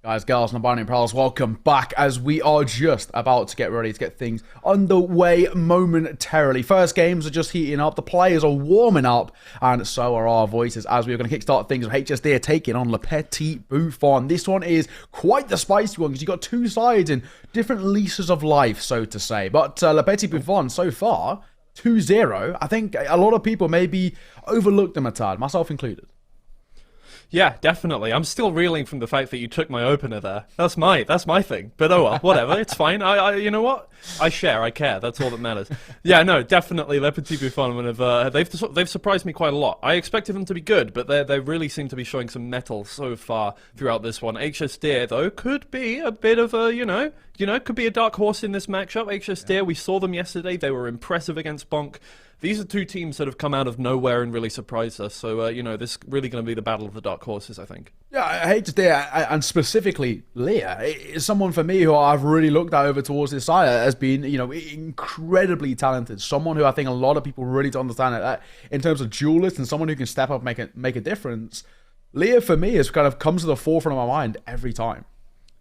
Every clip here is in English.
Guys, girls, and binary pals, welcome back as we are just about to get ready to get things underway momentarily. First games are just heating up, the players are warming up, and so are our voices as we are going to kickstart things with HSDIRR taking on Petits Bouffons. This one is quite the spicy one because you've got two sides in different leases of life, so to say. But Petits Bouffons, so far, 2-0. I think a lot of people maybe overlooked them a tad, myself included. Yeah, definitely. I'm still reeling from the fact that you took my opener there. That's my thing. But oh well, whatever. It's fine. You know what? I care. That's all that matters. Yeah, no, definitely. Petits Bouffons, they've surprised me quite a lot. I expected them to be good, but they really seem to be showing some mettle so far throughout this one. HSDIRR though could be a bit of a could be a dark horse in this matchup. HSDIRR, we saw them yesterday. They were impressive against Bonk. These are two teams that have come out of nowhere and really surprised us. So, this is really going to be the battle of the dark horses, I think. Yeah, HSDIRR, and specifically Leah, is someone for me who I've really looked at over towards this side as being, incredibly talented. Someone who I think a lot of people really don't understand that in terms of duelist and someone who can step up and make a difference. Leah, for me, has kind of come to the forefront of my mind every time.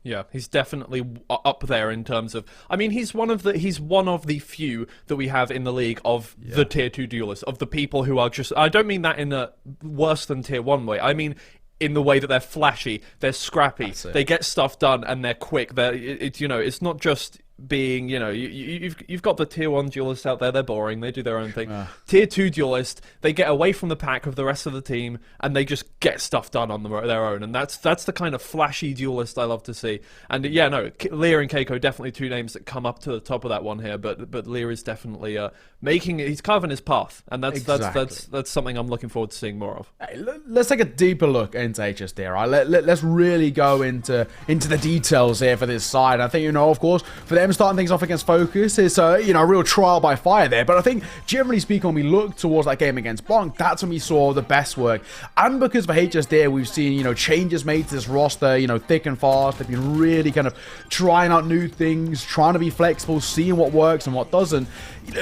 Yeah, he's definitely up there in terms of. I mean, he's one of the few that we have in the league of the tier 2 duelists, of the people who are just. I don't mean that in a worse than tier 1 way. I mean in the way that they're flashy, they're scrappy, they get stuff done, and they're quick. It's not just being, you've got the tier 1 duelists out there, they're boring, they do their own thing. Tier 2 duelists, they get away from the pack of the rest of the team, and they just get stuff done on their own, and that's the kind of flashy duelist I love to see. And yeah, no, Leah and Keiko, definitely two names that come up to the top of that one here, but Leah is definitely he's carving his path, and that's something I'm looking forward to seeing more of. Hey, let's take a deeper look into HSDIRR, right? Let's really go into the details here for this side. I think, of course, for them starting things off against Focus is a real trial by fire there, but I think generally speaking, when we look towards that game against Bonk, that's when we saw the best work. And because for HSDIRR, we've seen changes made to this roster, thick and fast. They've been really kind of trying out new things, trying to be flexible, seeing what works and what doesn't.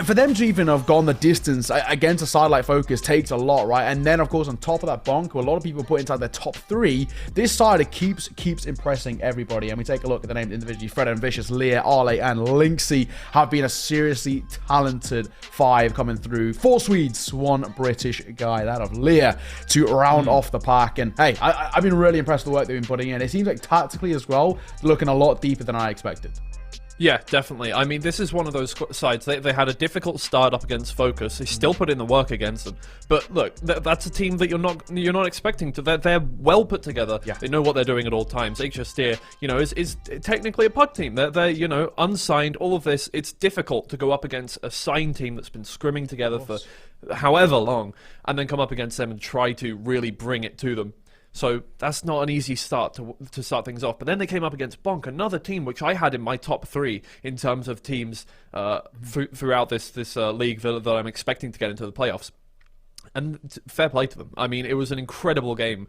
For them to even have gone the distance against a side like Focus takes a lot, right? And then, of course, on top of that, Bonk, who a lot of people put inside their top 3, this side keeps impressing everybody. And we take a look at the names individually. Fred and Vicious, Leah, Arley, and Lynxy have been a seriously talented 5 coming through. 4 Swedes, 1 British guy, that of Leah, to round off the pack. And hey, I've been really impressed with the work they've been putting in. It seems like tactically as well, looking a lot deeper than I expected. Yeah, definitely. I mean, this is one of those sides. They had a difficult start up against Focus. They still put in the work against them. But look, that's a team that you're not expecting to. They're well put together. Yeah. They know what they're doing at all times. HSDIRR, is technically a pug team. They're unsigned. All of this. It's difficult to go up against a signed team that's been scrimming together for however long, and then come up against them and try to really bring it to them. So that's not an easy start to start things off. But then they came up against Bonk, another team which I had in my top 3 in terms of teams throughout this league that I'm expecting to get into the playoffs. And fair play to them. I mean, it was an incredible game.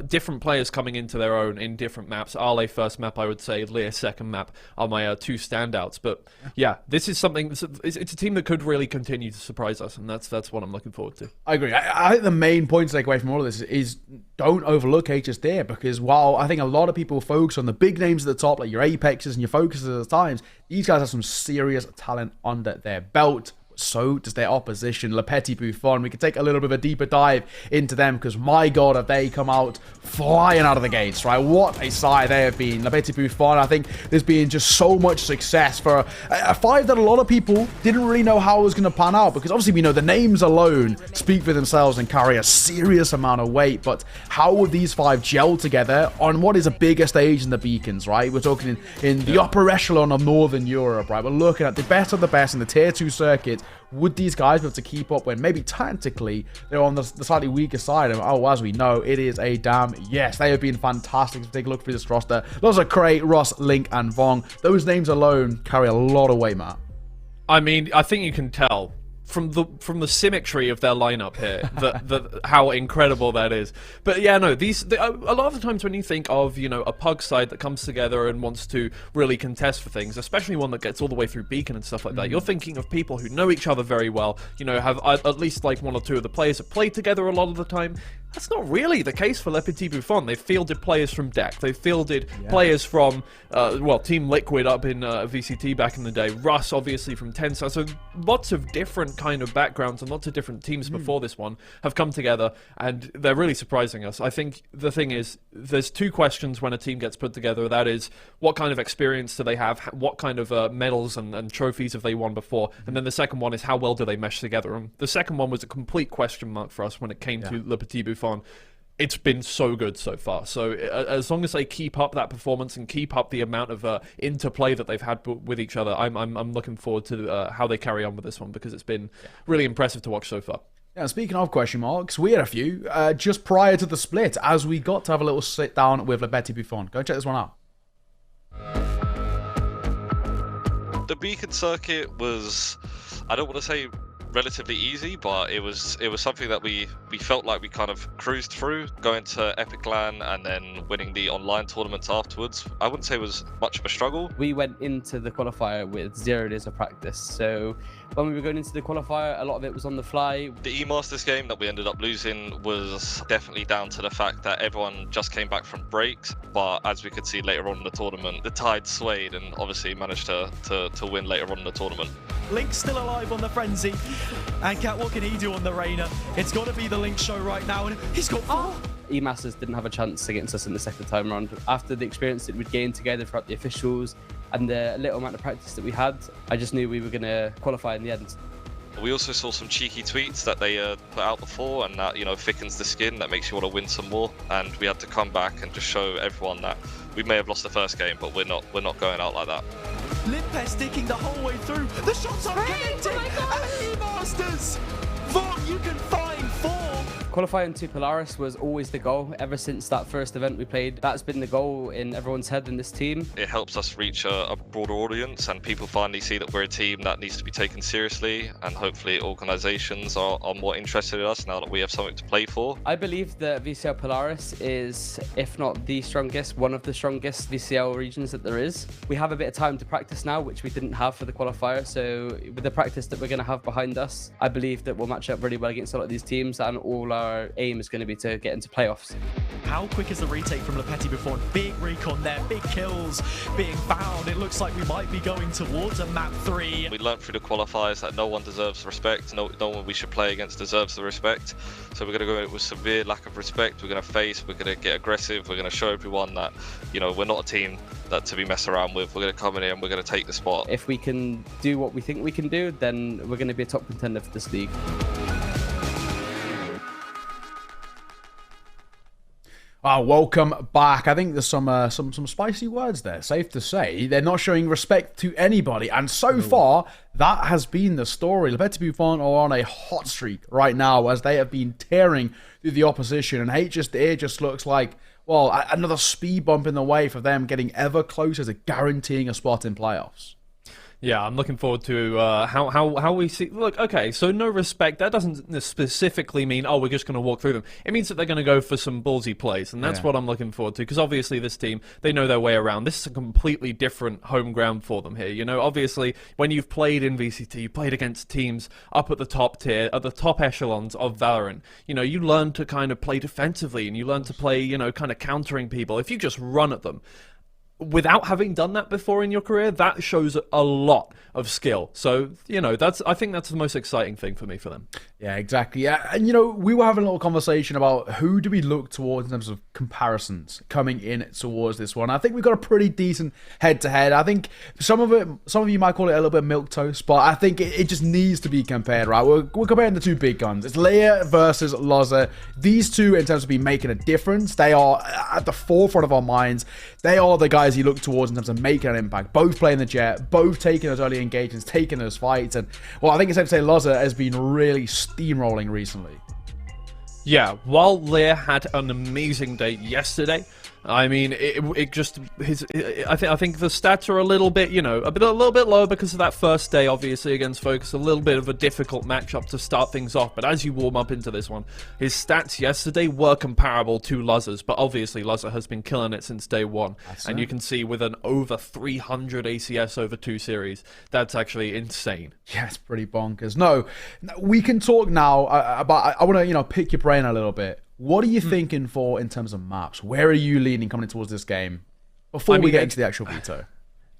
Different players coming into their own in different maps. Arley first map, I would say. Leah second map are my 2 standouts. But yeah, this is something. It's a team that could really continue to surprise us, and that's what I'm looking forward to. I agree. I think the main point to take away from all of this is don't overlook HSDIRR, because while I think a lot of people focus on the big names at the top, like your Apexes and your Focuses at the times, these guys have some serious talent under their belt. So does their opposition, Petits Bouffons. We could take a little bit of a deeper dive into them because, my God, have they come out flying out of the gates, right? What a side they have been. Petits Bouffons, I think there's been just so much success for a 5 that a lot of people didn't really know how it was going to pan out, because obviously we know the names alone speak for themselves and carry a serious amount of weight, but how would these 5 gel together on what is a bigger stage in the Beacons, right? We're talking in the upper echelon of Northern Europe, right? We're looking at the best of the best in the tier 2 circuit. Would these guys be able to keep up when maybe tactically they're on the slightly weaker side? And as we know, it is a damn yes. They have been fantastic. So take a look through this roster. Those are Cray, Ross, Link, and Vong. Those names alone carry a lot of weight, Matt. I mean, I think you can tell from the symmetry of their lineup here that how incredible that is. But yeah, no, a lot of the times when you think of a pug side that comes together and wants to really contest for things, especially one that gets all the way through Beacon and stuff like that, you're thinking of people who know each other very well, have at least like 1 or 2 of the players have played together a lot of the time, That's not really the case for Petits Bouffons. They've fielded players from DEC. They've fielded players from, Team Liquid up in VCT back in the day. Russ, obviously, from Tensor. So lots of different kind of backgrounds and lots of different teams before this one have come together, and they're really surprising us. I think the thing is, there's two questions when a team gets put together. That is, what kind of experience do they have? What kind of medals and trophies have they won before? And then the second one is, how well do they mesh together? And the second one was a complete question mark for us when it came to Petits Bouffons. It's been so good so far. So as long as they keep up that performance and keep up the amount of interplay that they've had with each other, I'm looking forward to how they carry on with this one, because it's been really impressive to watch so far. Yeah, speaking of question marks, we had a few just prior to the split, as we got to have a little sit down with Petits Bouffons. Go check this one out. The Beacon circuit was, I don't want to say relatively easy, but it was something that we felt like we kind of cruised through, going to Epic LAN and then winning the online tournaments afterwards. I wouldn't say it was much of a struggle. We went into the qualifier with 0 days of practice, so when we were going into the qualifier, a lot of it was on the fly. The E-Masters game that we ended up losing was definitely down to the fact that everyone just came back from breaks, but as we could see later on in the tournament, the tide swayed and obviously managed to win later on in the tournament. Link's still alive on the Frenzy, and Cat, what can he do on the Reyna? It's got to be the Link show right now, and he's got 4. E-Masters didn't have a chance against us in the second time round. After the experience that we'd gained together throughout the officials and the little amount of practice that we had, I just knew we were going to qualify in the end. We also saw some cheeky tweets that they put out before, and that, you know, thickens the skin, that makes you want to win some more. And we had to come back and just show everyone that we may have lost the first game, but we're not going out like that. Limpet sticking the whole way through. The shots are connecting. And E-Masters. Vaughn, you can find 4. Qualifying to Polaris was always the goal. Ever since that first event we played, that's been the goal in everyone's head in this team. It helps us reach a broader audience, and people finally see that we're a team that needs to be taken seriously, and hopefully organisations are more interested in us now that we have something to play for. I believe that VCL Polaris is, if not the strongest, one of the strongest VCL regions that there is. We have a bit of time to practice now, which we didn't have for the qualifier, so with the practice that we're going to have behind us, I believe that we'll match up really well against a lot of these teams, and all our aim is going to be to get into playoffs. How quick is the retake from Petits Bouffons? Big recon there, big kills being found. It looks like we might be going towards a map 3. We learned through the qualifiers that no one deserves respect, no one we should play against deserves the respect. So we're going to go with severe lack of respect. We're going to face, we're going to get aggressive, we're going to show everyone that, you know, we're not a team that to be messed around with. We're going to come in here and we're going to take the spot. If we can do what we think we can do, then we're going to be a top contender for this league. Welcome back. I think there's some spicy words there. Safe to say, they're not showing respect to anybody, and so far that has been the story. Petits Bouffons are on a hot streak right now, as they have been tearing through the opposition, and HSDIRR just looks like, well, another speed bump in the way for them, getting ever closer to guaranteeing a spot in playoffs. Yeah, I'm looking forward to how we see. Look, okay, so no respect. That doesn't specifically mean, oh, we're just going to walk through them. It means that they're going to go for some ballsy plays, and that's what I'm looking forward to. Because obviously, this team, they know their way around. This is a completely different home ground for them here. You know, obviously, when you've played in VCT, you played against teams up at the top tier, at the top echelons of Valorant. You know, you learn to kind of play defensively, and you learn to play, you know, kind of countering people. If you just run at them, without having done that before in your career, that shows a lot of skill. So, you know, I think that's the most exciting thing for me for them. Yeah, exactly. Yeah, and you know, we were having a little conversation about who do we look towards in terms of comparisons coming in towards this one. I think we've got a pretty decent head-to-head. I think some of you might call it a little bit milquetoast, but I think it just needs to be compared, right? We're comparing the two big guns. It's Leia versus Loza. These two, in terms of being making a difference, they are at the forefront of our minds. They are the guys you look towards in terms of making an impact. Both playing the jet, both taking those early engagements, taking those fights, and well, I think it's safe to say Loza has been really steamrolling recently. Yeah, while Leia had an amazing day yesterday, I mean, it just I think the stats are a little bit, you know, a little bit low because of that first day, obviously against Focus, a little bit of a difficult matchup to start things off. But as you warm up into this one, his stats yesterday were comparable to Luzza's, but obviously Luzza has been killing it since day one, and you can see with an over 300 ACS over 2 series, that's actually insane. Yeah, it's pretty bonkers. No, we can talk now about. I want to, you know, pick your brain a little bit. What are you thinking for in terms of maps? Where are you leaning coming towards this game before we get into the actual veto?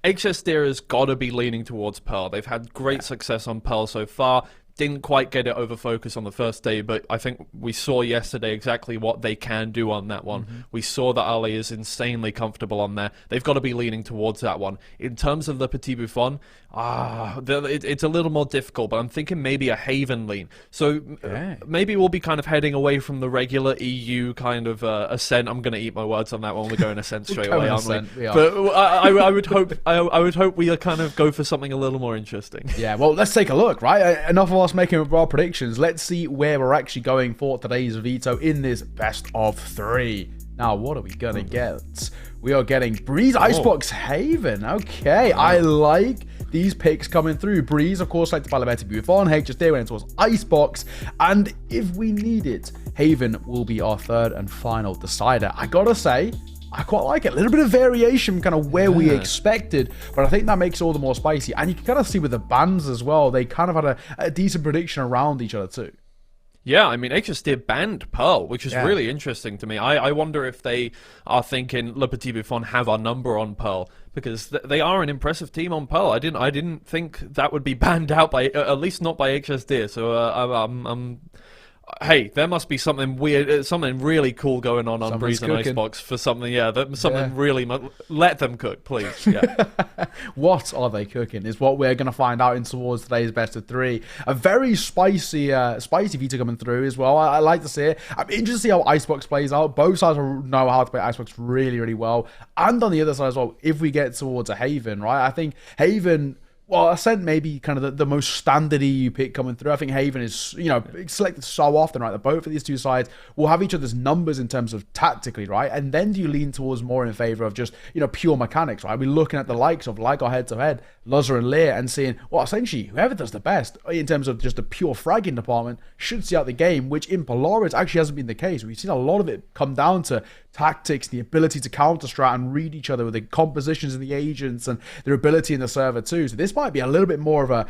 HSDIRR has got to be leaning towards Pearl. They've had great success on Pearl so far. Didn't quite get it over focus on the first day, but I think we saw yesterday exactly what they can do on that one. We saw that Ali is insanely comfortable on there. They've got to be leaning towards that one. In terms of the Petits Bouffons, it's a little more difficult, but I'm thinking maybe a Haven lean. So maybe we'll be kind of heading away from the regular EU kind of ascent. I'm going to eat my words on that one. We're going ascent straight away, aren't we? But I would hope we kind of go for something a little more interesting. Yeah, well, let's take a look, right? Enough of us making our predictions. Let's see where we're actually going for today's veto in this best of 3. Now, what are we gonna get? We are getting Breeze, Icebox, Haven. Okay, I like these picks coming through. Breeze, of course, selected by Petits Bouffons. HSDIRR went towards Icebox. And if we need it, Haven will be our third and final decider. I gotta say, I quite like it. A little bit of variation kind of where we expected, but I think that makes it all the more spicy. And you can kind of see with the bans as well, they kind of had a decent prediction around each other too. Yeah, I mean, HSDIRR banned Pearl, which is really interesting to me. I wonder if they are thinking Le Petits Bouffons have our number on Pearl, because they are an impressive team on Pearl. I didn't think that would be banned out by, at least not by HSDIRR. So hey, there must be something weird, something really cool going on Breeze and Icebox for something. Really. Let them cook, please. Yeah. What are they cooking is what we're going to find out in towards today's best of 3. A very spicy veto coming through as well. I like to see it. I'm interested to see how Icebox plays out. Both sides know how to play Icebox really, really well. And on the other side as well, if we get towards a Haven, right? I think Haven... Well, Ascent may be kind of the most standard EU pick coming through. I think Haven is, selected so often, right? That both of these two sides will have each other's numbers in terms of tactically, right? And then do you lean towards more in favor of just, pure mechanics, right? We're looking at the likes of, like our head-to-head, Luzzer and Lear, and seeing, well, essentially, whoever does the best in terms of just the pure fragging department should see out the game, which in Polaris actually hasn't been the case. We've seen a lot of it come down to tactics, the ability to counter-strat and read each other with the compositions in the agents and their ability in the server too. So this might be a little bit more of a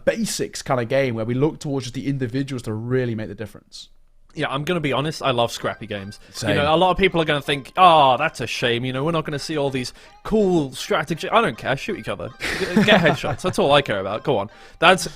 basics kind of game where we look towards just the individuals to really make the difference. Yeah, I'm going to be honest, I love scrappy games. Same. A lot of people are going to think, oh, that's a shame, we're not going to see all these cool strategy. I don't care, shoot each other. Get headshots, that's all I care about. Go on. That's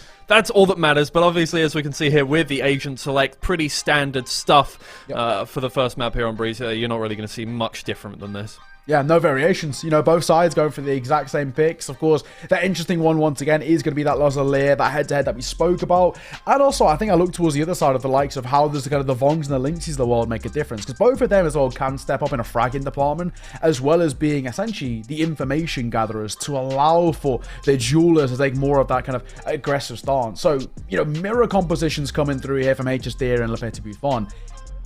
all that matters, but obviously, as we can see here with the Agent Select, pretty standard stuff for the first map here on Breeze. You're not really going to see much different than this. Yeah, no variations. Both sides going for the exact same picks. Of course, that interesting one, once again, is going to be that Luzzer Lear, that head-to-head that we spoke about. And also, I think I look towards the other side of the likes of how does the Vongs and the Lynxes of the world make a difference. Because both of them as well can step up in a fragging department, as well as being essentially the information gatherers to allow for the jewelers to take more of that kind of aggressive stance. So, mirror compositions coming through here from HSDIRR and Le Petits Bouffons.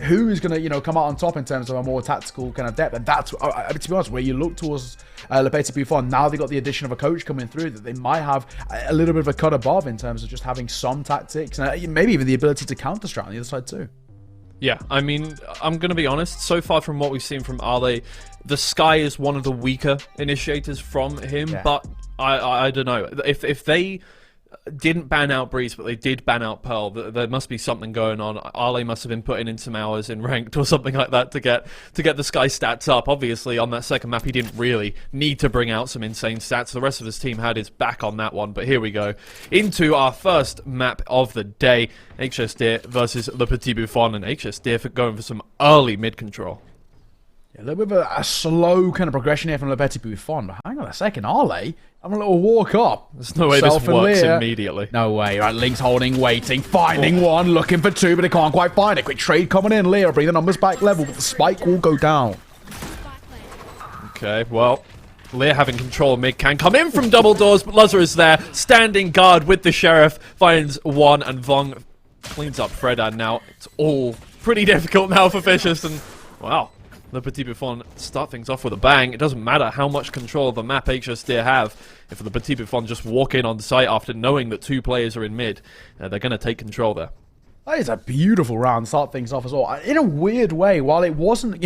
Who is going to, come out on top in terms of a more tactical kind of depth? And that's, to be honest, where you look towards Le Petits Bouffons, now they got the addition of a coach coming through, that they might have a little bit of a cut above in terms of just having some tactics and maybe even the ability to counter-strat on the other side too. Yeah, I mean, I'm going to be honest, so far from what we've seen from Ale, the Sky is one of the weaker initiators from him, but I don't know. If they didn't ban out Breeze, but they did ban out Pearl, there must be something going on. Ale must have been putting in some hours in ranked or something like that to get the Sky stats up. Obviously, on that second map, he didn't really need to bring out some insane stats. The rest of his team had his back on that one, but here we go. Into our first map of the day, HSDIRR versus Le Petits Bouffons, and HSDIRR going for some early mid-control. Yeah, a little bit of a slow kind of progression here from Le Petits Bouffons, but hang on a second, Ale, I'm a little walk up. There's no way this works immediately. No way. Right, Link's holding, waiting, finding one, looking for two, but they can't quite find it. Quick trade coming in. Lear bring the numbers back level, but the spike will go down. Okay, well, Lear having control of mid can come in from double doors, but Luzzer is there, standing guard with the Sheriff, finds one, and Vong cleans up Fredad now. It's all pretty difficult now for Vicious, and wow. Le Petits Bouffons start things off with a bang. It doesn't matter how much control of the map HSDIRR have. If the Petits Bouffons just walk in on the site after knowing that two players are in mid, they're going to take control there. That is a beautiful round to start things off as well. In a weird way, while it wasn't,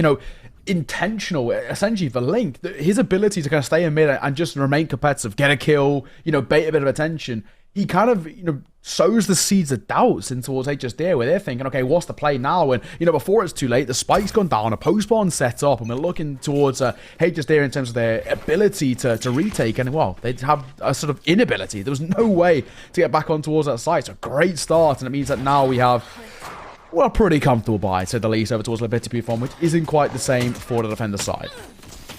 intentional, essentially for Link, his ability to kind of stay in mid and just remain competitive, get a kill, bait a bit of attention, he kind of, sows the seeds of doubts in towards HSDIRR, where they're thinking, okay, what's the play now? And, before it's too late, the spike's gone down, a post-spawn set up, and we're looking towards HSDIRR in terms of their ability to retake, and, well, they'd have a sort of inability. There was no way to get back on towards that site. So, great start, and it means that now we have, well, pretty comfortable buy, to the least, over towards Petits Bouffons, which isn't quite the same for the defender side.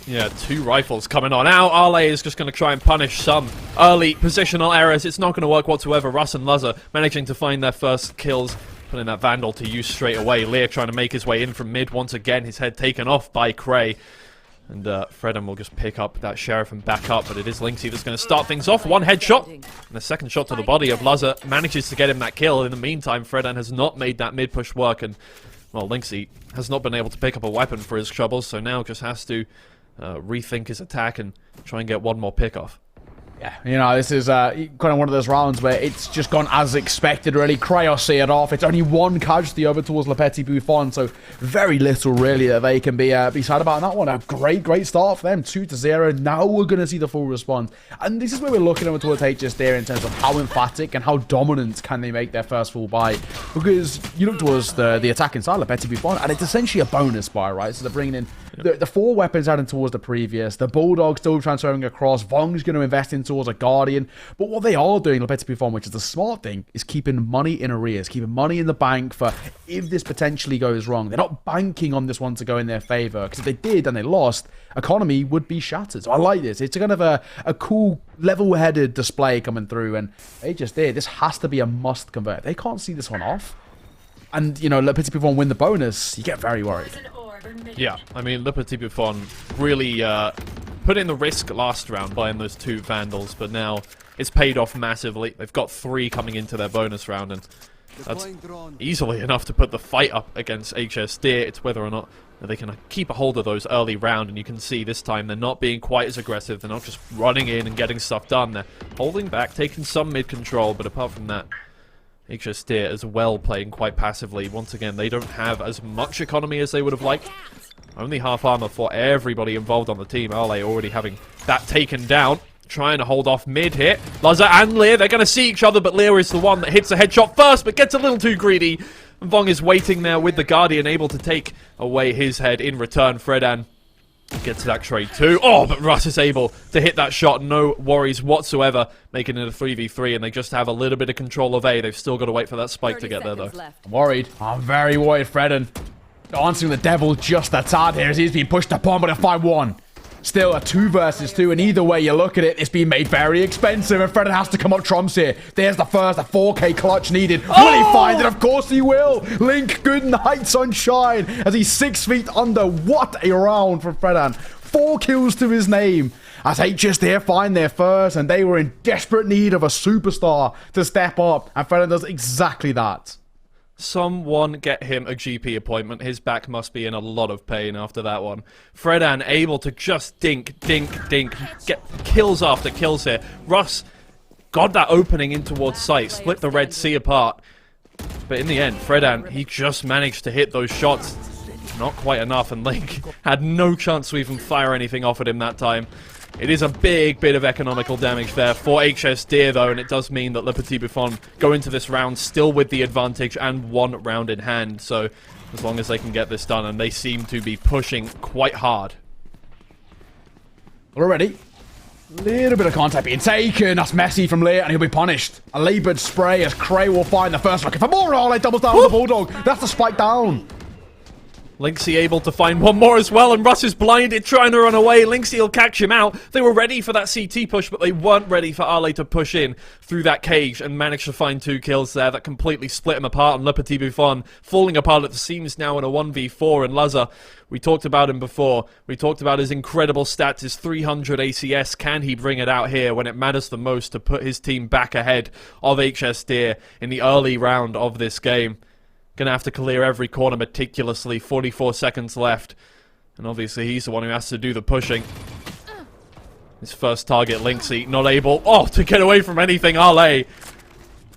Yeah, 2 rifles coming on. Now, Arle is just going to try and punish some early positional errors. It's not going to work whatsoever. Russ and Luzza managing to find their first kills, putting that Vandal to use straight away. Lear trying to make his way in from mid once again. His head taken off by Cray. And Fredden will just pick up that Sheriff and back up, but it is Lynxy that's going to start things off. 1 headshot, and the second shot to the body of Luzza manages to get him that kill. In the meantime, Fredden has not made that mid push work, and, well, Lynxy has not been able to pick up a weapon for his troubles, so now just has to rethink his attack and try and get one more pick off. Yeah, this is kind of one of those rounds where it's just gone as expected, really. Krayos see it off. It's only 1 casualty over towards Petits Bouffons, so very little, really, that they can be sad about in that one. A great start for them, 2-0. Now we're going to see the full response. And this is where we're looking over towards HSDIRR in terms of how emphatic and how dominant can they make their first full buy. Because you look towards the attack inside Petits Bouffons, and it's essentially a bonus buy, right? So they're bringing in the 4 weapons added towards the previous. The Bulldog still transferring across. Vong's going to invest in towards a Guardian. But what they are doing, Petits Bouffons, which is the smart thing, is keeping money in arrears, keeping money in the bank for if this potentially goes wrong. They're not banking on this one to go in their favor, because if they did and they lost, economy would be shattered. So I like this. It's kind of a cool, level-headed display coming through, and HSDIRR, this has to be a must convert. They can't see this one off. And, Petits Bouffons win the bonus, you get very worried. Yeah, I mean, Petits Bouffons really put in the risk last round buying those 2 Vandals, but now it's paid off massively. They've got 3 coming into their bonus round, and that's easily enough to put the fight up against HSDIRR. It's whether or not they can keep a hold of those early round, and you can see this time they're not being quite as aggressive. They're not just running in and getting stuff done. They're holding back, taking some mid-control, but apart from that, HSDIRR as well playing quite passively. Once again, they don't have as much economy as they would have liked. Only half armor for everybody involved on the team. Arle already having that taken down. Trying to hold off mid here. Luzza and Lear, they're going to see each other, but Lear is the one that hits a headshot first, but gets a little too greedy. And Vong is waiting there with the Guardian, able to take away his head in return. Fredan gets that trade too. Oh, but Russ is able to hit that shot. No worries whatsoever, making it a 3v3, and they just have a little bit of control of A. They've still got to wait for that spike to get there, though. I'm worried. I'm very worried, Fredan. Answering the devil just a tad here as he's being pushed upon by the 5-1. Still a 2 versus 2, and either way you look at it, it's been made very expensive, and Fredan has to come up trumps here. There's the first, a 4K clutch needed. Will he find it? Of course he will. Link, good night, sunshine, as he's 6 feet under. What a round from Fredan. 4 kills to his name, as HSDIRR find their first, and they were in desperate need of a superstar to step up, and Fredan does exactly that. Someone get him a GP appointment. His back must be in a lot of pain after that one. Fredan able to just dink, get kills after kills here. Russ got that opening in towards sight, split the Red Sea apart. But in the end, Fredan, he just managed to hit those shots. Not quite enough, and Link had no chance to even fire anything off at him that time. It is a big bit of economical damage there for HSDIRR, though, and it does mean that Petits Bouffons go into this round still with the advantage and 1 round in hand. So as long as they can get this done, and they seem to be pushing quite hard. Already. Little bit of contact being taken. That's messy from Lear, and he'll be punished. A laboured spray as Cray will find the first looking for more. Oh, they doubles down on the Bulldog. That's the spike down. Lynxy able to find one more as well, and Russ is blinded, trying to run away. Lynxy will catch him out. They were ready for that CT push, but they weren't ready for Arle to push in through that cage and manage to find 2 kills there. That completely split him apart, and Petits Bouffons falling apart at the seams now in a 1v4. And Luzza, we talked about him before. We talked about his incredible stats, his 300 ACS. Can he bring it out here when it matters the most to put his team back ahead of HSDIRR in the early round of this game? Gonna have to clear every corner meticulously. 44 seconds left, and obviously he's the one who has to do the pushing. His first target, Lynxy, not able to get away from anything. Arle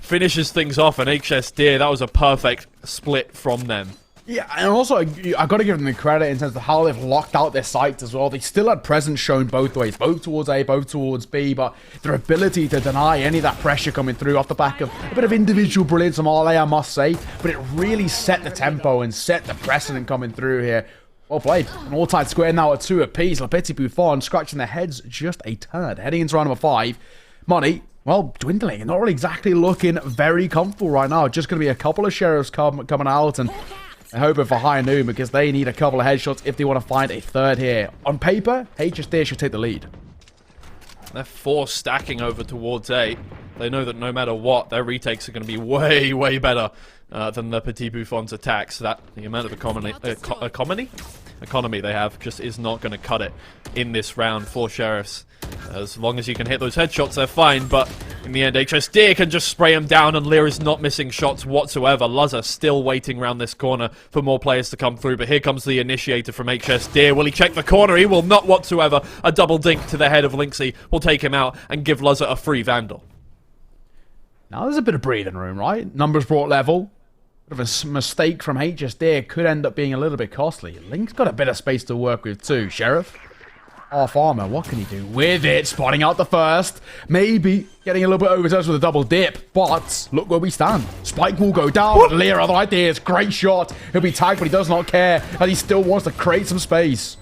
finishes things off, and HSDIRR, that was a perfect split from them. Yeah, and also, I got to give them the credit in terms of how they've locked out their sights as well. They still had presence shown both ways, both towards A, both towards B, but their ability to deny any of that pressure coming through off the back of a bit of individual brilliance from Arley, I must say, but it really set the tempo and set the precedent coming through here. Well played. An all-tied square now at 2 apiece. Petits Bouffons scratching their heads just a turn. Heading into round number 5. Money, well, dwindling and not really exactly looking very comfortable right now. Just going to be a couple of sheriffs coming out, and they're hoping for high noon because they need a couple of headshots if they want to find a third here. On paper, HSDIRR should take the lead. They're 4 stacking over towards A. They know that no matter what, their retakes are going to be way, way better than the Petits Bouffons attacks. That the amount of economy they have just is not going to cut it in this round for sheriffs. As long as you can hit those headshots, they're fine, but in the end, HSDIRR can just spray them down, and Lear is not missing shots whatsoever. Luzza still waiting around this corner for more players to come through, but here comes the initiator from HSDIRR. Will he check the corner? He will not whatsoever. A double dink to the head of Lynxy will take him out and give Luzza a free Vandal. Now, there's a bit of breathing room, right? Numbers brought level. Bit of a mistake from HSDIRR could end up being a little bit costly. Link's got a bit of space to work with too. Sheriff, half armor, what can he do with it? Spotting out the first. Maybe getting a little bit overtouched with a double dip, but look where we stand. Spike will go down. Lear, other ideas. Great shot. He'll be tagged, but he does not care, and he still wants to create some space.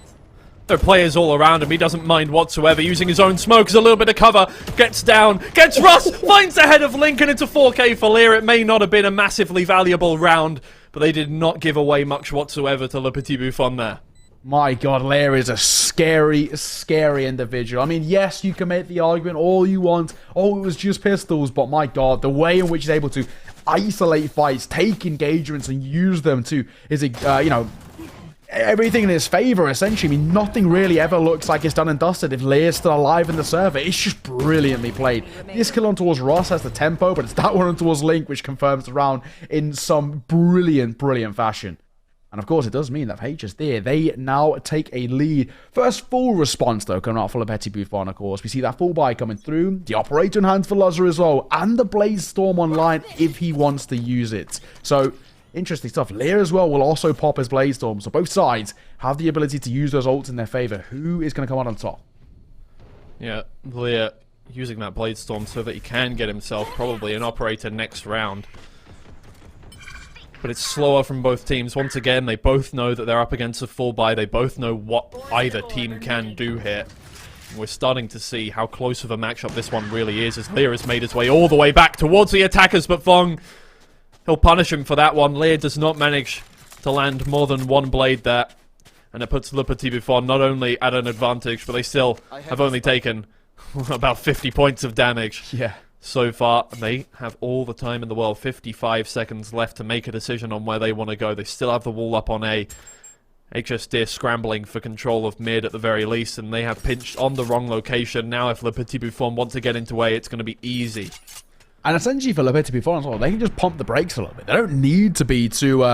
There are players all around him. He doesn't mind whatsoever. Using his own smoke as a little bit of cover. Gets down. Gets Russ. Finds the head of Lincoln into 4K for Lear. It may not have been a massively valuable round, but they did not give away much whatsoever to Le Petit Bouffon there. My God, Lear is a scary, scary individual. I mean, yes, you can make the argument all you want. Oh, it was just pistols. But my God, the way in which he's able to isolate fights, take engagements, and use them to his, everything in his favor, essentially. I mean, nothing really ever looks like it's done and dusted if Lear's still alive in the server. It's just brilliantly played. This kill on towards Ross has the tempo, but it's that one on towards Link which confirms the round in some brilliant, brilliant fashion. And of course, it does mean that for HSDIRR, they now take a lead. First full response, though, coming out for Le Petit Bouffon, of course. We see that full buy coming through. The operator in hands for Luzza as well. And the Blaze Storm online if he wants to use it. So, interesting stuff. Lear as well will also pop his Blaze Storm. So both sides have the ability to use those ults in their favor. Who is going to come out on top? Yeah, Lear using that Blade Storm so that he can get himself probably an operator next round. But it's slower from both teams. Once again, they both know that they're up against a full buy. They both know what either team can do here. We're starting to see how close of a matchup this one really is as Lear has made his way all the way back towards the attackers, but Vong, he'll punish him for that one. Lear does not manage to land more than one blade there. And it puts Le Petit Bouffon not only at an advantage, but they still have only taken about 50 points of damage. Yeah. So far, they have all the time in the world. 55 seconds left to make a decision on where they want to go. They still have the wall up on A. HSDIRR scrambling for control of mid at the very least, and they have pinched on the wrong location. Now if Le Petit Bouffon want to get into A, it's going to be easy. And essentially for Le Petit Bouffon as well, they can just pump the brakes a little bit. They don't need to be too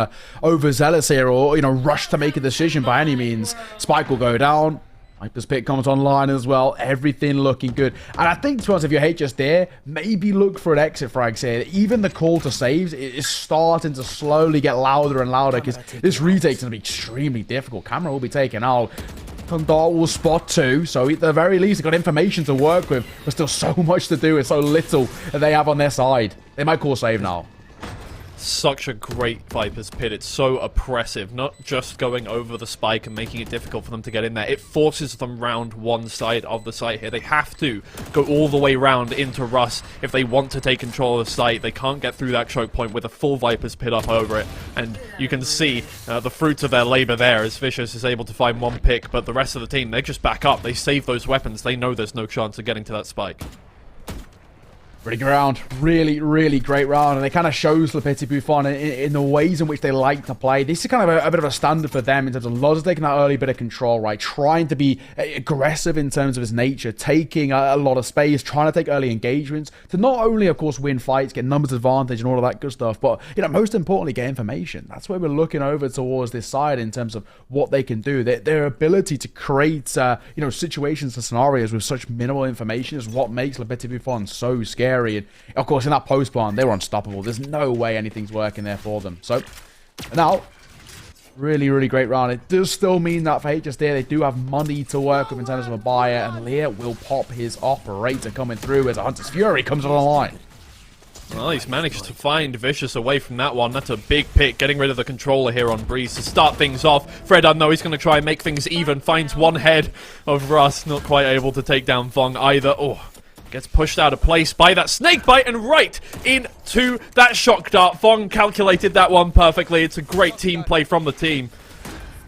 overzealous here or, rush to make a decision by any means. Spike will go down. Viper's pick comes online as well. Everything looking good. And I think, to be honest, if you're HSDIRR, maybe look for an exit frags here. Even the call to saves is starting to slowly get louder and louder because this retake's going to be extremely difficult. Camera will be taken out. Condor will spot too, so at the very least, they've got information to work with. There's still so much to do and so little that they have on their side. They might call save now. Such a great Viper's Pit. It's so oppressive, not just going over the spike and making it difficult for them to get in there. It forces them round one side of the site here. They have to go all the way round into Russ if they want to take control of the site. They can't get through that choke point with a full Viper's Pit up over it. And you can see the fruits of their labor there as Vicious is able to find one pick, but the rest of the team, they just back up. They save those weapons. They know there's no chance of getting to that spike. Pretty good round. Really, really great round. And it kind of shows Le Petit Bouffon in the ways in which they like to play. This is kind of a bit of a standard for them in terms of Luz taking that early bit of control, right? Trying to be aggressive in terms of his nature, taking a lot of space, trying to take early engagements to not only, of course, win fights, get numbers advantage and all of that good stuff, but, most importantly, get information. That's where we're looking over towards this side in terms of what they can do. Their ability to create, situations and scenarios with such minimal information is what makes Le Petit Bouffon so scary. And of course, in that post plan, they were unstoppable. There's no way anything's working there for them. So now Really, really great round. It does still mean that for HSDIRR, they do have money to work with in terms of a buyer, and Lear will pop his operator coming through as a Hunter's Fury comes on the line. Well, he's managed to find Vicious away from that one. That's a big pick, getting rid of the controller here on Breeze to start things off. Fred, I know he's going to try and make things even. Finds one head of Russ, not quite able to take down Vong either. Oh, gets pushed out of place by that snake bite and right into that shock dart. Vong calculated that one perfectly. It's a great team play from the team.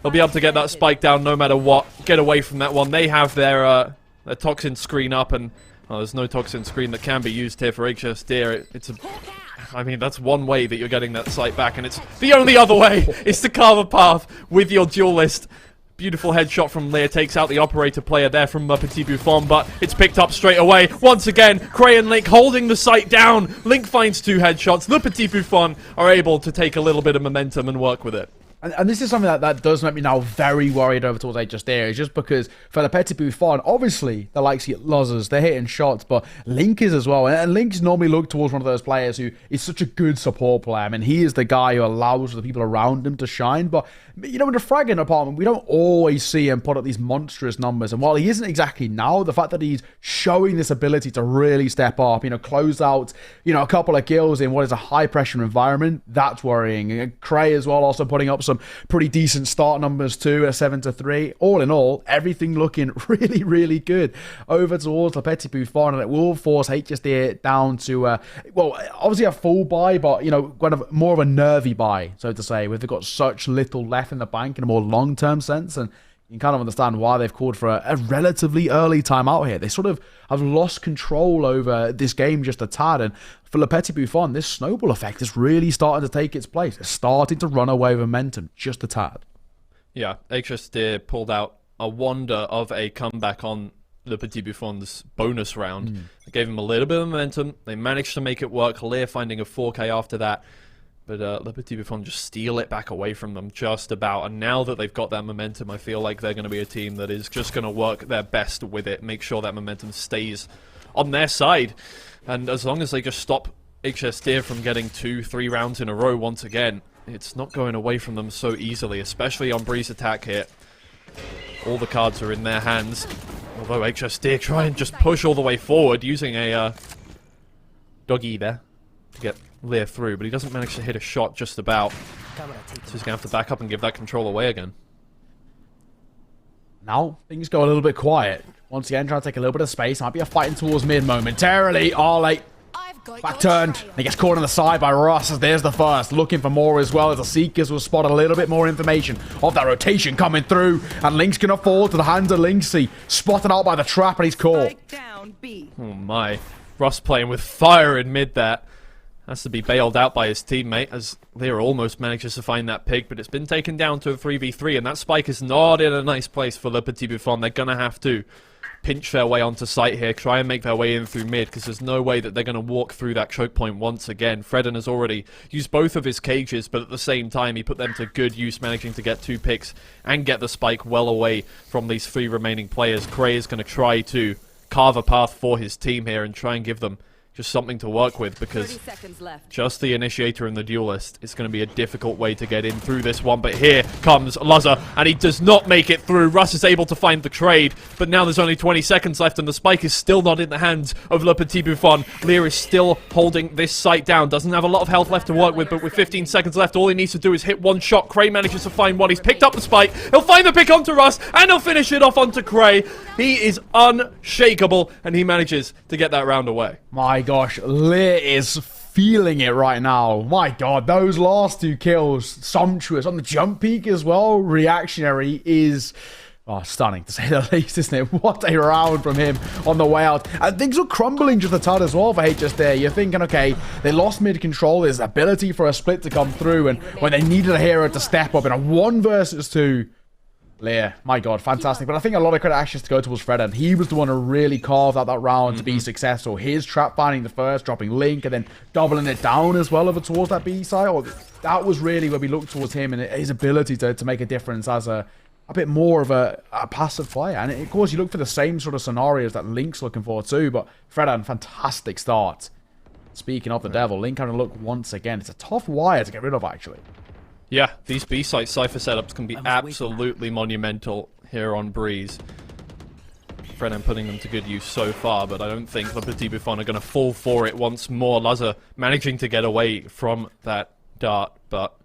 They'll be able to get that spike down no matter what. Get away from that one. They have their toxin screen up, and there's no toxin screen that can be used here for HSDIRR. I mean, that's one way that you're getting that sight back, and it's the only other way is to carve a path with your duelist. Beautiful headshot from Lear, takes out the operator player there from Petits Bouffons, but it's picked up straight away. Once again, Cray and Link holding the sight down. Link finds 2 headshots. The Petits Bouffons are able to take a little bit of momentum and work with it. And this is something that does make me now very worried over towards HSDIRR. It's just because for the Petits Bouffons, obviously the likes of Lozzers, they're hitting shots, but Link is as well. And Link's normally looked towards one of those players who is such a good support player. I mean, he is the guy who allows the people around him to shine. But, you know, in the fragging department, we don't always see him put up these monstrous numbers. And while he isn't exactly now, the fact that he's showing this ability to really step up, you know, close out, you know, a couple of kills in what is a high-pressure environment, that's worrying. And Cray as well, also putting up some pretty decent start numbers too, a 7-3. All in all, everything looking really, really good over towards the Petits Bouffons, and it will force HSDIRR down to, well, obviously a full buy, but, you know, kind of more of a nervy buy, so to say, where they've got such little left in the bank in a more long-term sense, and you can kind of understand why they've called for a relatively early timeout here. They sort of have lost control over this game just a tad, and for Le Petits Bouffons, this snowball effect is really starting to take its place. It's starting to run away with momentum just a tad. Yeah, HSDIRR pulled out a wonder of a comeback on Le Petits Bouffons' bonus round. It gave them a little bit of momentum. They managed to make it work. Lear finding a 4K after that. But Le Petits Bouffons just steal it back away from them just about. And now that they've got that momentum, I feel like they're going to be a team that is just going to work their best with it. Make sure that momentum stays on their side. And as long as they just stop HSDIRR from getting 2-3 rounds in a row once again, it's not going away from them so easily, especially on Breeze attack here. All the cards are in their hands. Although HSDIRR try and just push all the way forward using a doggy there to get Lear through, but he doesn't manage to hit a shot just about. So he's going to have to back up and give that control away again. Now, things go a little bit quiet. Once again, trying to take a little bit of space. Might be a fighting towards mid momentarily. Arley back turned. He gets caught on the side by Russ as there's the first. Looking for more as well as the Seekers will spot a little bit more information of that rotation coming through. And Link's going to fall to the hands of Linksy. Spotted out by the trap and he's caught. Oh my. Russ playing with fire in mid there. Has to be bailed out by his teammate as Lear almost manages to find that pick, but it's been taken down to a 3v3, and that spike is not in a nice place for Le Petits Bouffons. They're going to have to pinch their way onto site here, try and make their way in through mid, because there's no way that they're going to walk through that choke point once again. Fredden has already used both of his cages, but at the same time, he put them to good use, managing to get 2 picks and get the spike well away from these 3 remaining players. Cray is going to try to carve a path for his team here and try and give them just something to work with, because just the initiator and the duelist is going to be a difficult way to get in through this one. But here comes Luzzer, and he does not make it through. Russ is able to find the trade, but now there's only 20 seconds left, and the spike is still not in the hands of Le Petits Bouffons. Lear is still holding this site down, doesn't have a lot of health left to work with, but with 15 seconds left, all he needs to do is hit one shot. Cray manages to find one. He's picked up the spike. He'll find the pick onto Russ, and he'll finish it off onto Cray. He is unshakable, and he manages to get that round away. My gosh, Lear is feeling it right now. My god, those last 2 kills, sumptuous. On the jump peak as well, reactionary is stunning to say the least, isn't it? What a round from him on the way out. And things are crumbling just a tad as well for HSDIRR. You're thinking, okay, they lost mid-control. There's ability for a split to come through, and when they needed a hero to step up in a 1 versus 2, Lear, my god, fantastic. But I think a lot of credit actually has to go towards Fredden. He was the one who really carved out that round to be successful. His trap finding the first, dropping Link, and then doubling it down as well over towards that B side. That was really where we looked towards him and his ability to make a difference as a bit more of a passive player. And of course, you look for the same sort of scenarios that Link's looking for too. But Fredden, fantastic start. Speaking of the devil, Link having a look once again. It's a tough wire to get rid of, actually. Yeah, these B-site Cypher setups can be absolutely monumental here on Breeze. Fredan putting them to good use so far, but I don't think the Petits Bouffons are going to fall for it once more. Lazar managing to get away from that dart, but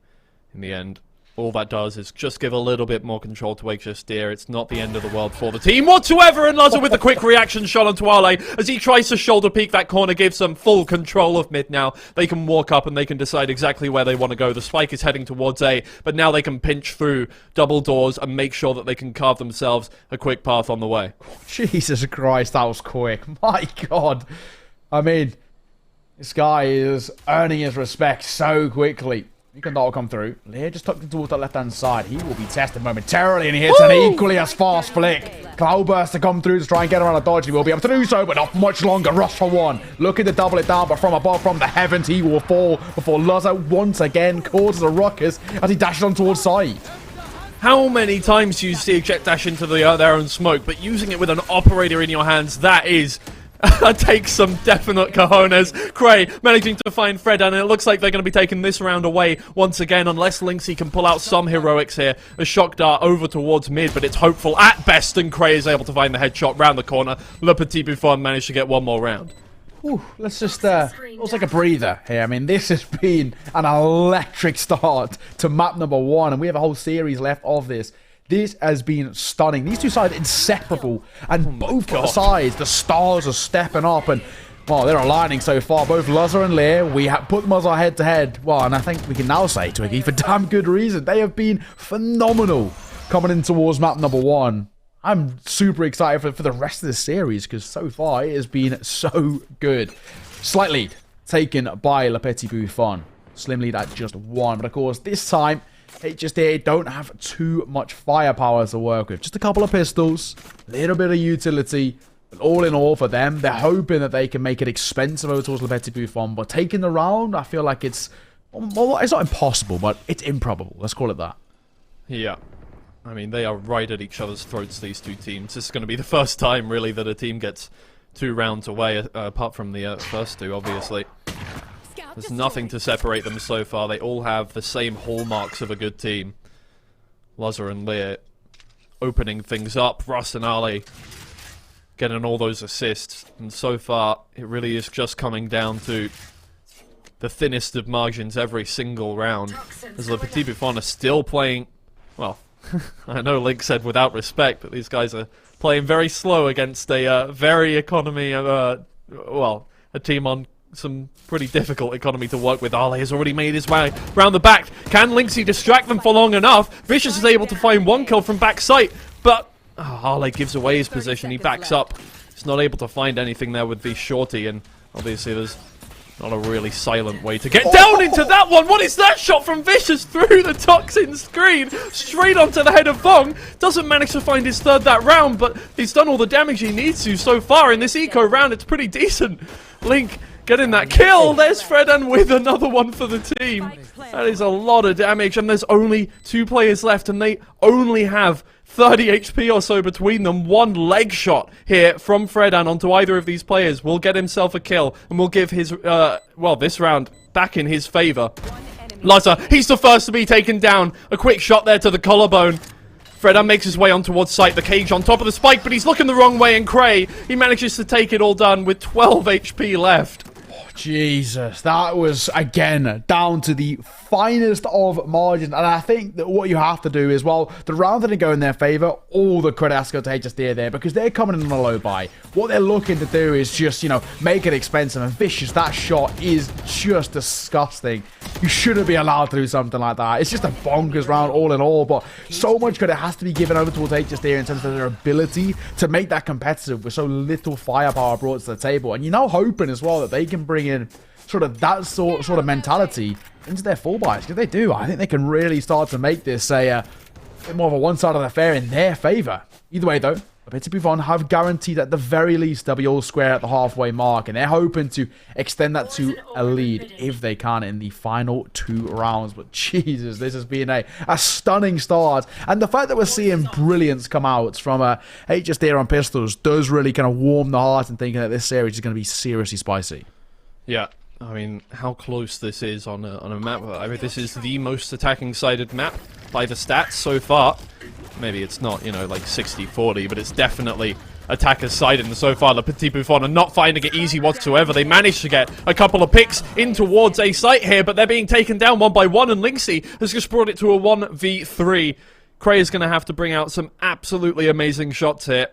in the end, all that does is just give a little bit more control to HSDIRR. It's not the end of the world for the team whatsoever, and Lazar with the quick reaction shot onto Ale as he tries to shoulder peek that corner, gives them full control of mid now. They can walk up and they can decide exactly where they want to go. The spike is heading towards A, but now they can pinch through double doors and make sure that they can carve themselves a quick path on the way. Jesus Christ, that was quick. My God. I mean, this guy is earning his respect so quickly. You can not come through. Lear just tucked in towards that left-hand side. He will be tested momentarily, and he hits an equally as fast flick. Cloudburst to come through to try and get around a dodge. He will be able to do so, but not much longer. Rush for one. Looking to double it down, but from above, from the heavens, he will fall before Lazar once again causes a ruckus as he dashes on towards side. How many times do you see a jet dash into their own smoke, but using it with an operator in your hands, that is... takes some definite cojones. Cray managing to find Fredan, and it looks like they're going to be taking this round away once again, unless Lynxy can pull out some heroics here. A shock dart over towards mid, but it's hopeful at best, and Cray is able to find the headshot round the corner. Le Petits Bouffons managed to get one more round. Whew, let's just let's take a breather here. I mean, this has been an electric start to map number 1, and we have a whole series left of this. This has been stunning. These two sides inseparable, and both sides, the stars are stepping up, and well, they're aligning so far. Both Lazar and Lear, we have put them as our head-to-head. Well, and I think we can now say, Twiggy, for damn good reason. They have been phenomenal coming in towards map number 1. I'm super excited for the rest of this series, because so far it has been so good. Slight lead taken by Le Petits Bouffons. Slim lead at just 1, but of course, this time, HSDIRR don't have too much firepower to work with. Just a couple of pistols, a little bit of utility, but all in all for them, they're hoping that they can make it expensive over towards Le Petits Bouffons. But taking the round, I feel like it's, well, it's not impossible, but it's improbable. Let's call it that. Yeah. I mean, they are right at each other's throats, these two teams. This is going to be the first time, really, that a team gets 2 rounds away, apart from the first 2, obviously. There's nothing to separate them so far. They all have the same hallmarks of a good team. Lazar and Lear opening things up. Russ and Ali getting all those assists. And so far, it really is just coming down to the thinnest of margins every single round. As Le Petits Bouffons are still playing... Well, I know Link said without respect, but these guys are playing very slow against a very economy... well, a team on... some pretty difficult economy to work with. Ale has already made his way round the back. Can Lynxy distract them for long enough? Vicious is able to find 1 kill from back sight, but Ale gives away his position. He backs up. He's not able to find anything there with the shorty, and obviously there's not a really silent way to get down into that one. What is that shot from Vicious through the toxin screen? Straight onto the head of Vong. Doesn't manage to find his 3rd that round, but he's done all the damage he needs to so far in this eco round. It's pretty decent. Link getting that kill. There's Fredan with another one for the team. That is a lot of damage, and there's only 2 players left, and they only have 30 HP or so between them. 1 leg shot here from Fredan onto either of these players will get himself a kill, and will give his, well, this round back in his favor. Lazar, he's the first to be taken down. A quick shot there to the collarbone. Fredan makes his way on towards sight, the cage on top of the spike, but he's looking the wrong way, and Cray, he manages to take it all done with 12 HP left. Jesus, that was, again, down to the finest of margins. And I think that what you have to do is, well, the round didn't go in their favor. All the credit has to go to HSDIRR there, because they're coming in on a low buy. What they're looking to do is just, you know, make it expensive. And Vicious, that shot is just disgusting. You shouldn't be allowed to do something like that. It's just a bonkers round all in all. But so much credit has to be given over towards HSDIRR in terms of their ability to make that competitive with so little firepower brought to the table. And you're now hoping as well that they can bring in sort of that sort of mentality into their full buys. Because they do, I think they can really start to make this a bit more of a one-sided affair in their favor. Either way, though, Petits Bouffons have guaranteed at the very least they'll be all square at the halfway mark, and they're hoping to extend that to a lead if they can in the final 2 rounds. But Jesus, this has been a stunning start, and the fact that we're seeing brilliance come out from HSDIRR on pistols does really kind of warm the heart and thinking that this series is going to be seriously spicy. Yeah, I mean, how close this is on a map. I mean, this is the most attacking-sided map by the stats so far. Maybe it's not, you know, like 60-40, but it's definitely attacker-sided. And so far, the Petits Bouffons are not finding it easy whatsoever. They managed to get a couple of picks in towards a site here, but they're being taken down one by one, and Lynxy has just brought it to a 1v3. Cray is going to have to bring out some absolutely amazing shots here.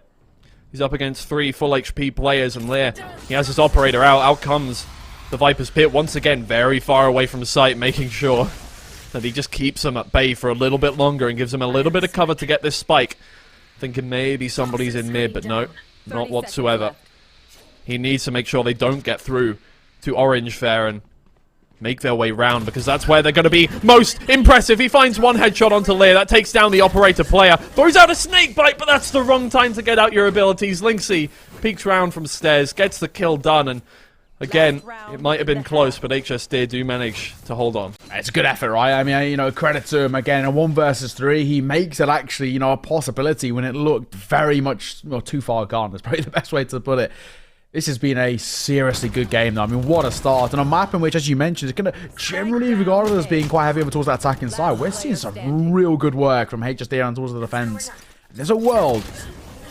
He's up against 3 full HP players, and Lear, he has his operator out. Out comes the Viper's Pit once again, very far away from sight, making sure that he just keeps them at bay for a little bit longer and gives them a little bit of cover to get this spike. Thinking maybe somebody's in mid, but no, not whatsoever. He needs to make sure they don't get through to Orange Fair and make their way round, because that's where they're going to be most impressive. He finds one headshot onto Lear. That takes down the operator player. Throws out a snake bite, but that's the wrong time to get out your abilities. Lynxy peeks round from stairs, gets the kill done, and again, it might have been close, but HSDIRR do manage to hold on. It's a good effort, right? I mean, you know, credit to him. Again, a 1 versus 3, he makes it actually, you know, a possibility when it looked very much, well, too far gone. That's probably the best way to put it. This has been a seriously good game, though. I mean, what a start. And a map in which, as you mentioned, is going to generally regarded as being quite heavy over towards that attacking side. We're seeing some real good work from HSDIRR and towards the defense. There's a world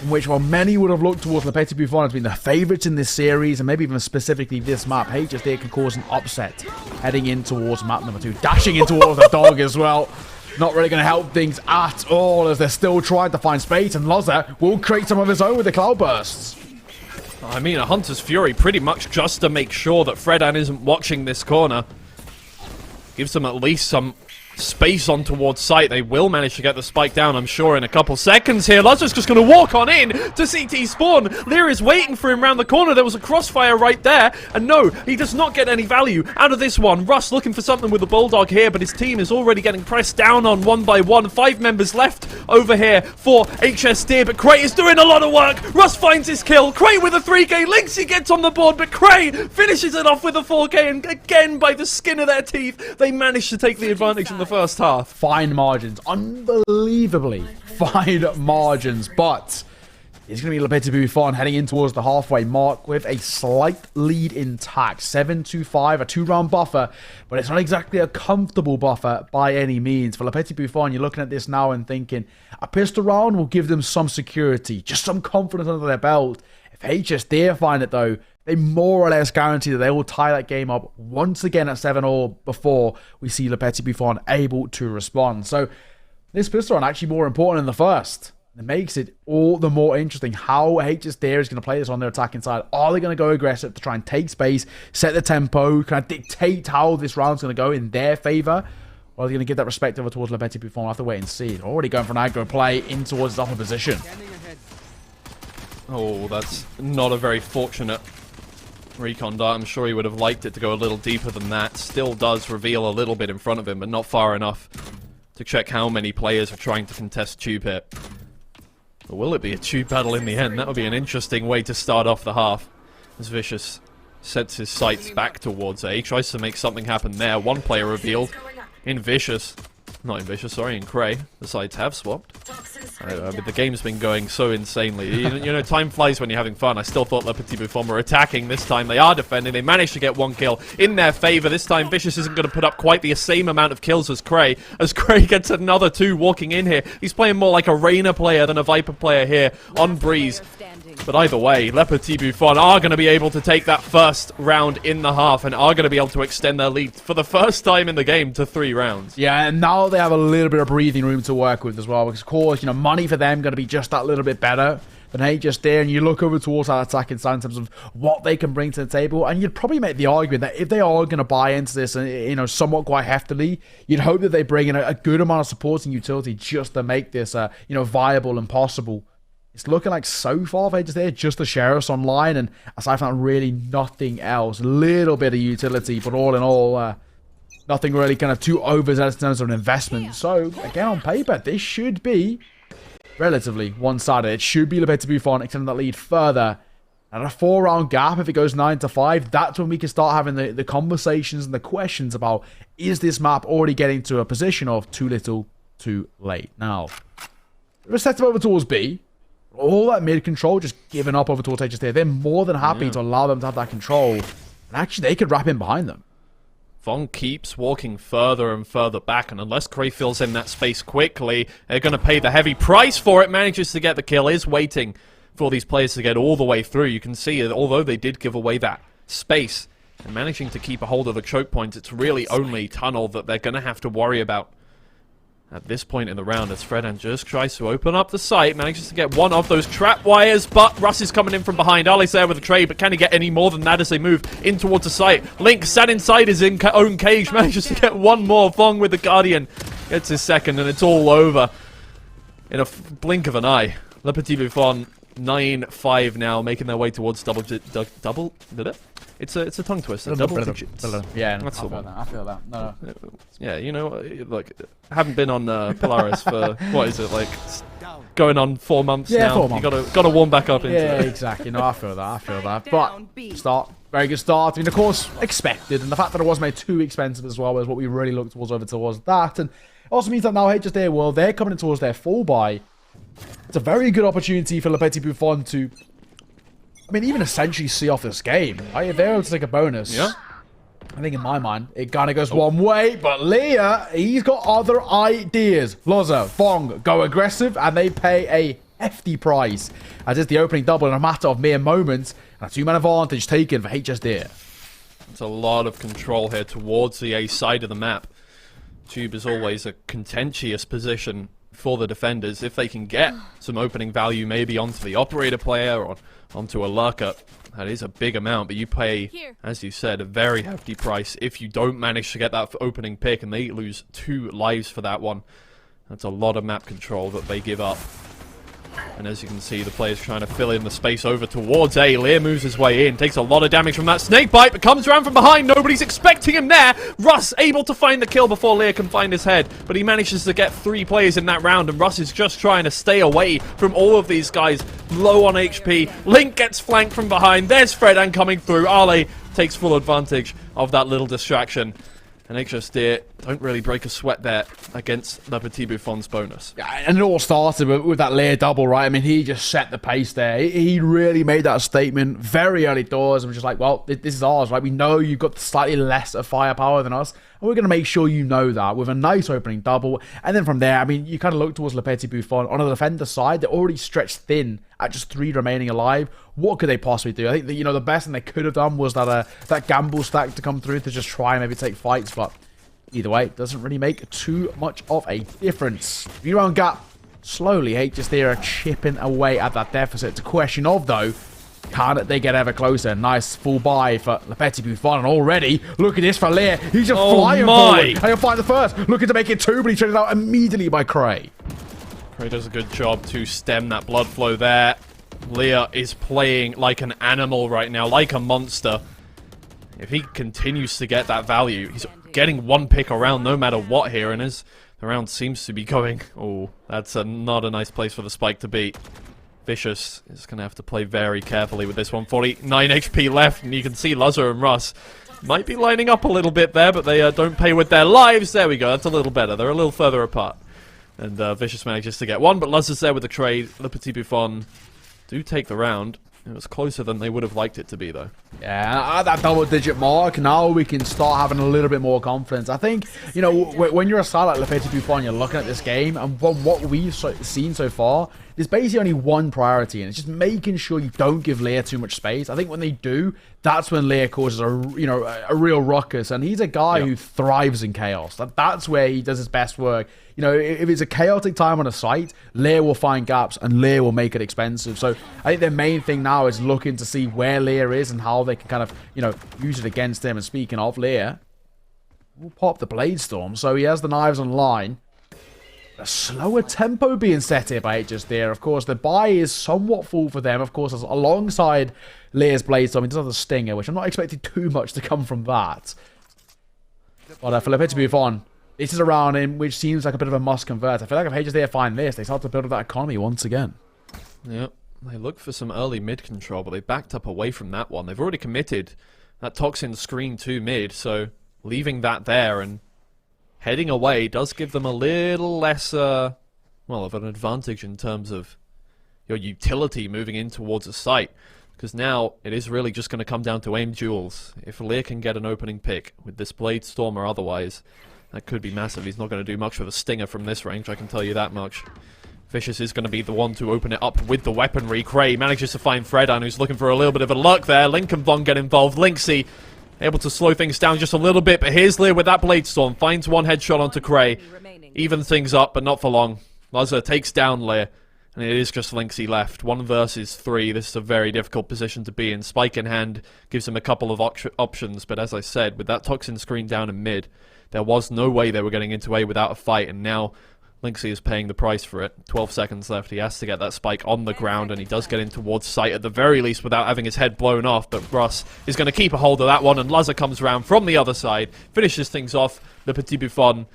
in which, while many would have looked towards the Petits Bouffons as being the favourites in this series, and maybe even specifically this map, HSDIRR can cause an upset heading in towards map number 2. Dashing in towards the dog as well. Not really going to help things at all, as they're still trying to find space, and Loza will create some of his own with the cloud bursts. I mean, a Hunter's Fury pretty much just to make sure that Fredan isn't watching this corner. Gives them at least some space on towards site. They will manage to get the spike down, I'm sure, in a couple seconds here. Laza's just going to walk on in to CT spawn. Lear is waiting for him around the corner. There was a crossfire right there, and no, he does not get any value out of this one. Russ looking for something with the Bulldog here, but his team is already getting pressed down on 1 by 1. 5 members left over here for HSDIRR, but Cray is doing a lot of work. Russ finds his kill. Cray with a 3k. Lynxy gets on the board, but Cray finishes it off with a 4k, and again, by the skin of their teeth, they manage to take the advantage in the first half. Fine margins, unbelievably fine margins, but it's going to be Petits Bouffons heading in towards the halfway mark with a slight lead intact. 7-5, a 2-round buffer, but it's not exactly a comfortable buffer by any means. For Petits Bouffons, you're looking at this now and thinking a pistol round will give them some security, just some confidence under their belt. If HSDIRR find it though, they more or less guarantee that they will tie that game up once again at 7-all before we see Petits Bouffons able to respond. So this pistol round actually more important than the first. It makes it all the more interesting how HSDIRR is going to play this on their attacking side. Are they going to go aggressive to try and take space, set the tempo, kind of dictate how this round's going to go in their favor? Or are they going to give that respect over towards Petits Bouffons? We'll have to wait and see. They're already going for an aggro play in towards his upper position. Oh, that's not a very fortunate recon dart. I'm sure he would have liked it to go a little deeper than that. Still does reveal a little bit in front of him, but not far enough to check how many players are trying to contest tube hit. But will it be a tube battle in the end? That would be an interesting way to start off the half. As Vicious sets his sights back towards A. He tries to make something happen there. One player revealed in Vicious. Not in Vicious, sorry, in Cray. The sides have swapped. I mean, the game's been going so insanely. You know, time flies when you're having fun. I still thought the Petits Bouffons were attacking. This time they are defending. They managed to get 1 kill in their favor. This time Vicious isn't going to put up quite the same amount of kills as Cray gets another 2 walking in here. He's playing more like a Reyna player than a Viper player here on Breeze. But either way, Petits Bouffons are going to be able to take that first round in the half and are going to be able to extend their lead for the first time in the game to 3 rounds. Yeah, and now they have a little bit of breathing room to work with as well. Because, of course, you know, money for them going to be just that little bit better than HSDIRR. And you look over towards that attacking side in terms of what they can bring to the table. And you'd probably make the argument that if they are going to buy into this, you know, somewhat quite heftily, you'd hope that they bring in a good amount of supporting utility just to make this, you know, viable and possible. It's looking like so far for HSDIRR, just the Sheriffs online, and aside from that, really nothing else. Little bit of utility, but all in all, nothing really kind of too overzealous in terms of an investment. So, again, on paper, this should be relatively one-sided. It should be Petits Bouffons extending that lead further. And a 4-round gap, if it goes 9-5, that's when we can start having the conversations and the questions about, is this map already getting to a position of too little, too late? Now, let's set them over towards B. All that mid control just giving up over towards HSDIRR. They're more than happy to allow them to have that control. And actually, they could wrap in behind them. Von keeps walking further and further back, and unless Cray fills in that space quickly, they're going to pay the heavy price for it. Manages to get the kill, is waiting for these players to get all the way through. You can see that although they did give away that space, and managing to keep a hold of the choke point, it's really only Tunnel that they're going to have to worry about at this point in the round, as Fredan just tries to open up the site, manages to get one of those trap wires, but Russ is coming in from behind. Ali's there with a trade, but can he get any more than that as they move in towards the site? Link sat inside his own cage, manages to get one more. Fong with the Guardian gets his second, and it's all over in a blink of an eye. Le Petit Bouffons 9-5 now, making their way towards double. Did it? It's a tongue twister. Double digits. Yeah, that's the one. I feel that. No. Yeah, you know, look, I haven't been on Polaris for what is it, like going on 4 months now. 4 months. You gotta warm back up into it. Exactly. No, I feel that. But very good start. I mean, of course, expected, and the fact that it wasn't made too expensive as well is what we really looked towards that, and it also means that now HSDIRR, well, they're coming in towards their full buy. It's a very good opportunity for Le Petit Bouffons to, I mean, even essentially see off this game. Right? If they're able to take a bonus, yeah. I think in my mind, it kind of goes one way, but Leah, he's got other ideas. Loza, Fong go aggressive, and they pay a hefty price, as it's the opening double in a matter of mere moments, and a 2-man advantage taken for HSDIRR. It's a lot of control here towards the A side of the map. Tube is always a contentious position for the defenders. If they can get some opening value maybe onto the operator player or onto a lurker, that is a big amount, but you pay, as you said, a very hefty price if you don't manage to get that opening pick, and they lose 2 lives for that one. That's a lot of map control that they give up. And as you can see, the player's trying to fill in the space over towards A. Lear moves his way in, takes a lot of damage from that snake bite, but comes around from behind. Nobody's expecting him there. Russ able to find the kill before Lear can find his head, but he manages to get 3 players in that round, and Russ is just trying to stay away from all of these guys low on HP. Link gets flanked from behind. There's Fredan coming through. Ale takes full advantage of that little distraction. And HSDIRR don't really break a sweat there against Le Petit Bouffons' bonus. Yeah, and it all started with that Lear double, right? I mean, he just set the pace there. He really made that statement very early doors. And was just like, well, this is ours, right? We know you've got slightly less of firepower than us, and we're going to make sure you know that with a nice opening double. And then from there, I mean, you kind of look towards Le Petit Bouffons. On the defender side, they're already stretched thin at just 3 remaining alive. What could they possibly do? I think that, you know, the best thing they could have done was that gamble stack to come through to just try and maybe take fights, but either way, it doesn't really make too much of a difference. V-round gap, slowly HSDIRR are chipping away at that deficit. It's a question of, though, can they get ever closer? Nice full buy for Le Petit Bouffons, and already, look at this for Lear. He's just flying forward. And he'll find the first. Looking to make it 2, but he's traded out immediately by Cray. Cray does a good job to stem that blood flow there. Lear is playing like an animal right now, like a monster. If he continues to get that value, he's getting 1 pick around no matter what here, and as the round seems to be going, oh, that's not a nice place for the spike to be. Vicious is going to have to play very carefully with this one. 49 HP left, and you can see Luzzer and Russ might be lining up a little bit there, but they don't pay with their lives. There we go, that's a little better. They're a little further apart. And Vicious manages to get 1, but Luzzer's there with the trade. Le Petit Bouffons do take the round. It was closer than they would have liked it to be, though. Yeah, at that double-digit mark, now we can start having a little bit more confidence. I think, you know, when you're a side like Le Petit Bouffons, you're looking at this game, and from what we've seen so far, there's basically only one priority, and it's just making sure you don't give Lear too much space. I think when they do, that's when Lear causes a real ruckus, and he's a guy who thrives in chaos. That's where he does his best work. You know, if it's a chaotic time on a site, Lear will find gaps, and Lear will make it expensive. So I think their main thing now is looking to see where Lear is and how they can kind of, you know, use it against him. And speaking of Lear, we'll pop the Blade Storm. So he has the knives online. A slower tempo being set here by HSDIRR. Of course, the buy is somewhat full for them. Of course, alongside Lear's Blade Storm, he does have the Stinger, which I'm not expecting too much to come from that. But for Le Petit Bouffons, this is a round in which seems like a bit of a must convert. I feel like if HSDIRR find this, they start to build up that economy once again. Yep. They look for some early mid control, but they backed up away from that one. They've already committed that Toxin screen to mid, so leaving that there and heading away does give them a little less, well, of an advantage in terms of your utility moving in towards a site. Because now it is really just going to come down to aim duels. If Lear can get an opening pick with this Blade Storm or otherwise, that could be massive. He's not going to do much with a Stinger from this range, I can tell you that much. Vicious is going to be the one to open it up with the weaponry. Cray manages to find Fredan, who's looking for a little bit of a luck there. Link and Von get involved. Linksy able to slow things down just a little bit, but here's Lear with that Blade Storm. Finds one headshot onto Cray. Evens things up, but not for long. Lazar takes down Lear. And it is just Linksy left. 1 versus 3. This is a very difficult position to be in. Spike in hand gives him a couple of options. But as I said, with that Toxin screen down in mid, there was no way they were getting into A without a fight. And now Linksy is paying the price for it. 12 seconds left. He has to get that Spike on the ground. And he does get in towards sight at the very least without having his head blown off. But Russ is going to keep a hold of that one. And Lazar comes around from the other side. Finishes things off. The Petits Bouffons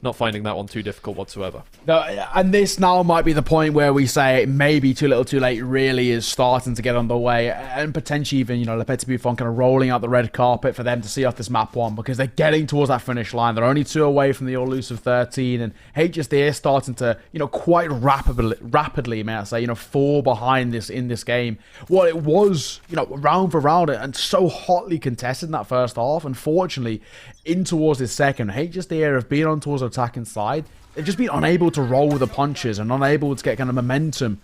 not finding that one too difficult whatsoever. And this now might be the point where we say maybe too little too late really is starting to get underway, and potentially even, you know, Le Petits Bouffons kind of rolling out the red carpet for them to see off this map one, because they're getting towards that finish line. They're only 2 away from the elusive 13, and HSDIRR starting to, you know, quite rapidly, may I say, you know, fall behind this in this game. Well, it was, you know, round for round and so hotly contested in that first half. Unfortunately, in towards this second, HSDIRR have been on towards the attacking side. They've just been unable to roll with the punches and unable to get kind of momentum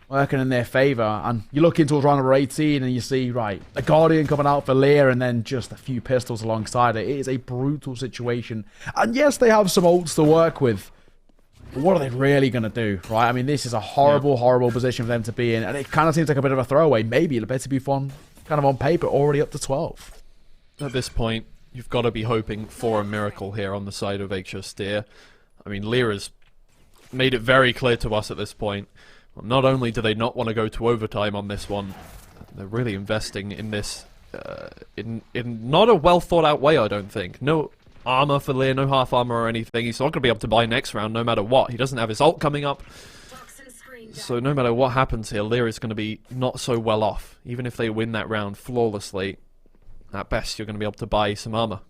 working in their favour. And you look into round number 18 and you see, right, a Guardian coming out for Lear and then just a few pistols alongside it. It is a brutal situation. And yes, they have some ults to work with. But what are they really going to do, right? I mean, this is a horrible, horrible position for them to be in. And it kind of seems like a bit of a throwaway. Maybe Le Petits Bouffons, kind of on paper, already up to 12. At this point, you've got to be hoping for a miracle here on the side of HSDIRR. I mean, Lear has made it very clear to us at this point. Well, not only do they not want to go to overtime on this one, they're really investing in this in not a well thought out way, I don't think. No armor for Lear, no half armor or anything. He's not going to be able to buy next round no matter what. He doesn't have his ult coming up. So no matter what happens here, Lear is going to be not so well off. Even if they win that round flawlessly, at best you're going to be able to buy some armor.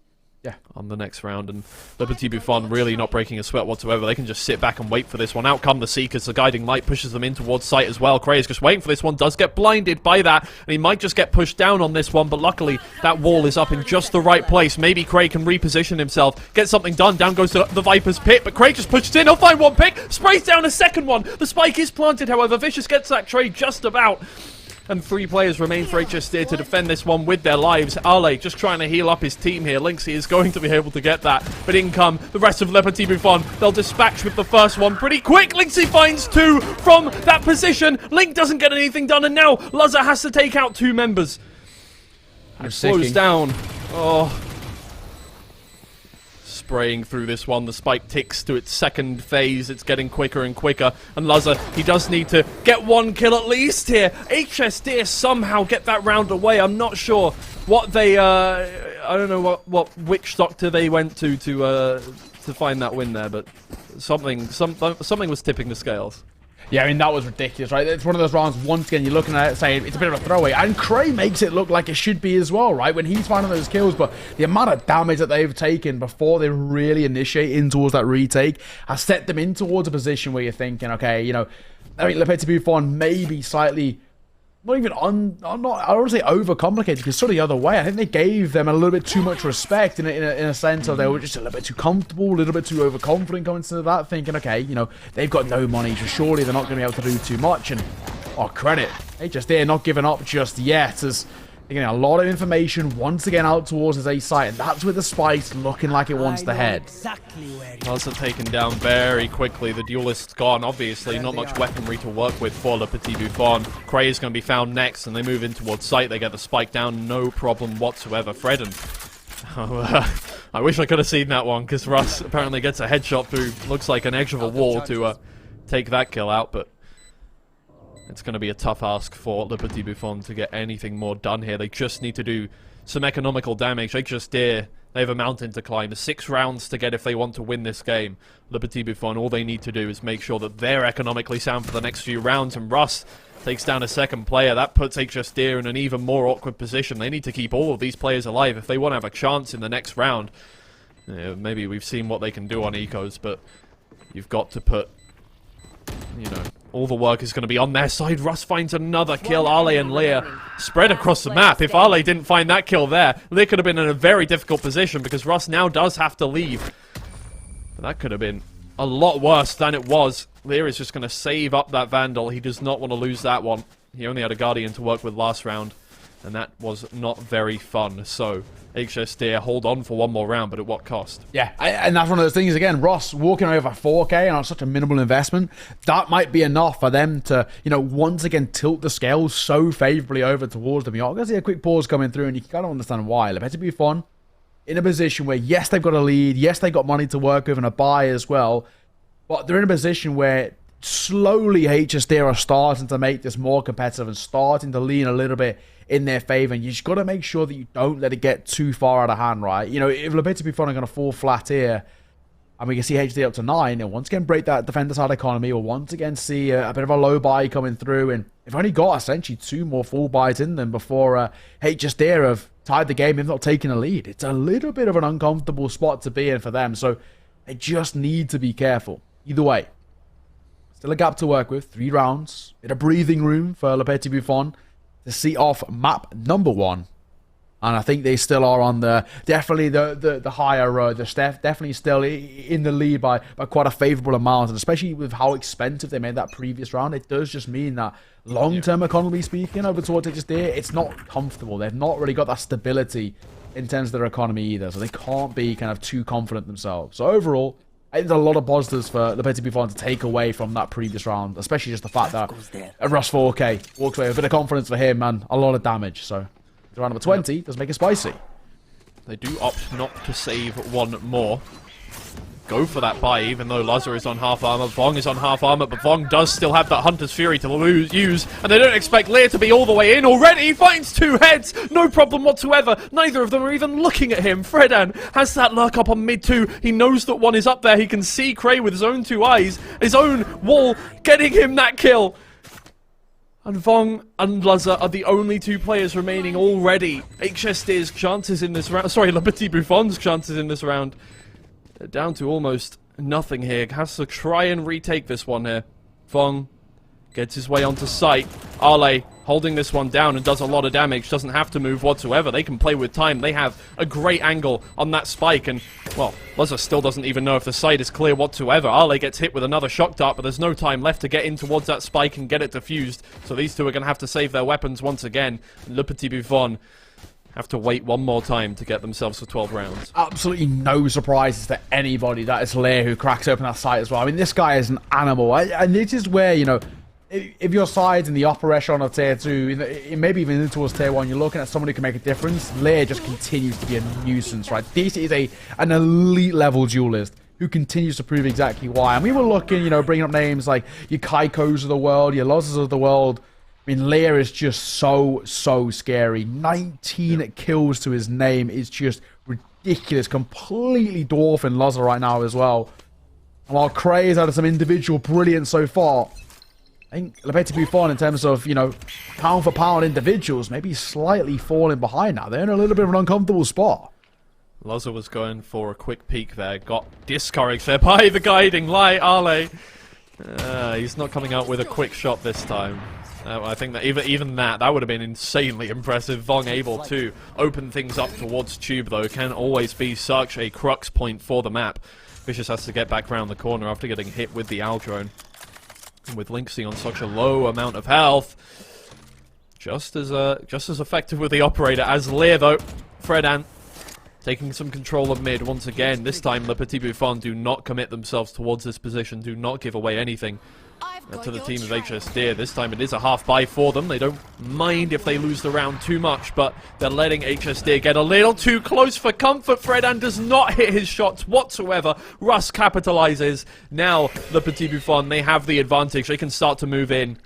Yeah, on the next round, and Le Petits Bouffons really not breaking a sweat whatsoever. They can just sit back and wait for this one. Out come the Seekers. The guiding light pushes them in towards sight as well. Cray is just waiting for this one. Does get blinded by that, and he might just get pushed down on this one, but luckily that wall is up in just the right place. Maybe Cray can reposition himself, get something done. Down goes to the Viper's pit, but Cray just pushes in. He'll find one pick, sprays down a second one. The spike is planted, however. Vicious gets that trade just about. And 3 players remain for HSDIRR to defend this one with their lives. Ale just trying to heal up his team here. Linksy is going to be able to get that. But in come the rest of Le Petits Bouffons. They'll dispatch with the first one pretty quick. Linksy finds 2 from that position. Link doesn't get anything done. And now Lazar has to take out 2 members. And it slows down. Oh. Spraying through this one. The spike ticks to its second phase. It's getting quicker and quicker. And Lazar, he does need to get 1 kill at least here. HSDIRR somehow get that round away. I'm not sure what they, I don't know what witch doctor they went to find that win there, but something was tipping the scales. Yeah, I mean, that was ridiculous, right? It's one of those rounds, once again, you're looking at it saying it's a bit of a throwaway. And Cray makes it look like it should be as well, right? When he's finding those kills, but the amount of damage that they've taken before they really initiate in towards that retake has set them in towards a position where you're thinking, okay, you know, I mean, Le Petits Bouffons may be slightly, not even I don't want to say overcomplicated, because sort of the other way. I think they gave them a little bit too much respect in a sense of they were just a little bit too comfortable, a little bit too overconfident going into that, thinking, okay, you know, they've got no money, so surely they're not going to be able to do too much. And, oh, credit. HSDIRR not giving up just yet, as they're getting a lot of information once again out towards his A site, and that's with the spikes looking like it wants to head. Also taken down very quickly. The duelist's gone. Obviously, not much weaponry to work with for Le Petits Bouffons. Cray is going to be found next, and they move in towards sight. They get the spike down, no problem whatsoever. Fredan. I wish I could have seen that one, because Russ apparently gets a headshot through, looks like an edge of a wall to take that kill out, but it's going to be a tough ask for Le Petits Bouffons to get anything more done here. They just need to do some economical damage. HSDIRR, they have a mountain to climb. 6 rounds to get if they want to win this game. Le Petits Bouffons, all they need to do is make sure that they're economically sound for the next few rounds. And Russ takes down a second player. That puts HSDIRR in an even more awkward position. They need to keep all of these players alive if they want to have a chance in the next round. Maybe we've seen what they can do on ecos, but you've got to put, you know, All the work is going to be on their side. Russ finds another kill. Ale and Lear spread across the map. If Ale didn't find that kill there, Lear could have been in a very difficult position because Russ now does have to leave. But that could have been a lot worse than it was. Lear is just going to save up that Vandal. He does not want to lose that one. He only had a Guardian to work with last round, and that was not very fun. So HSDIRR hold on for one more round, but at what cost? Yeah, and that's one of those things, again, Ross walking over 4K and on such a minimal investment, that might be enough for them to, you know, once again tilt the scales so favorably over towards them. You're going to see a quick pause coming through, and you can kind of understand why. Petits Bouffons in a position where, yes, they've got a lead, yes, they've got money to work with and a buy as well, but they're in a position where slowly HSDIRR are starting to make this more competitive and starting to lean a little bit in their favor, and you just got to make sure that you don't let it get too far out of hand, right? You know, if Petits Bouffons are going to fall flat here, and we can see HSDIRR up to 9, and once again break that defender side economy, we'll once again see a bit of a low buy coming through, and they've only got essentially 2 more full buys in them before HSDIRR have tied the game, if not taken a lead. It's a little bit of an uncomfortable spot to be in for them, so they just need to be careful. Either way, still a gap to work with, 3 rounds, bit of breathing room for Petits Bouffons to see off map number 1, and I think they still are on the definitely the higher road. They're definitely still in the lead by quite a favorable amount, and especially with how expensive they made that previous round, it does just mean that long-term economy speaking over towards HSDIRR, it's not comfortable. They've not really got that stability in terms of their economy either, so they can't be kind of too confident themselves. So overall, I think there's a lot of positives for Petits Bouffons to take away from that previous round, especially just the fact that Russ 4K walks away with a bit of confidence for him and a lot of damage. So round number 20 does make it spicy. They do opt not to save one more. Go for that buy, even though Lazar is on half armor. Vong is on half armor, but Vong does still have that Hunter's Fury to use, and they don't expect Lear to be all the way in already. He finds 2 heads, no problem whatsoever. Neither of them are even looking at him. Fredan has that lurk up on mid 2. He knows that one is up there. He can see Cray with his own 2 eyes, his own wall, getting him that kill. And Vong and Lazar are the only 2 players remaining already. HSDIRR's chances in this round, sorry, Petits Bouffons' chances in this round, down to almost nothing here. Has to try and retake this one here. Vong gets his way onto site. Ale holding this one down and does a lot of damage. Doesn't have to move whatsoever. They can play with time. They have a great angle on that spike. And, well, Lazar still doesn't even know if the site is clear whatsoever. Ale gets hit with another shock dart, but there's no time left to get in towards that spike and get it defused. So these 2 are going to have to save their weapons once again. Petits Bouffons have to wait one more time to get themselves to 12 rounds. Absolutely no surprises to anybody. That is Lear who cracks open that site as well. I mean, this guy is an animal. And this is where, you know, if your side's in the upper echelon of tier 2, maybe even in towards tier 1, you're looking at someone who can make a difference. Lear just continues to be a nuisance, right? This is an elite level duelist who continues to prove exactly why. And we were looking, you know, bringing up names like your Kaikos of the world, your Losses of the world. I mean, Lear is just so scary. 19 kills to his name is just ridiculous. Completely dwarfing Lazar right now as well. And while Cray has had some individual brilliance so far, I think Petits Bouffons in terms of, you know, pound for pound individuals, maybe slightly falling behind now. They're in a little bit of an uncomfortable spot. Lazar was going for a quick peek there. Got discouraged there by the guiding light, Ale. He's not coming out with a quick shot this time. I think that even that would have been insanely impressive. Vong able to open things up towards Tube, though, can always be such a crux point for the map. Vicious has to get back around the corner after getting hit with the Owl Drone. And with Lynxie on such a low amount of health, just as effective with the operator as Lear, though. Fredan taking some control of mid once again. This time, the Petits Bouffons do not commit themselves towards this position, do not give away anything to the team of HSDIRR. This time it is a half buy for them. They don't mind if they lose the round too much, but they're letting HSDIRR get a little too close for comfort. Fredan does not hit his shots whatsoever. Russ capitalizes. Now the Petits Bouffons, they have the advantage. They can start to move in.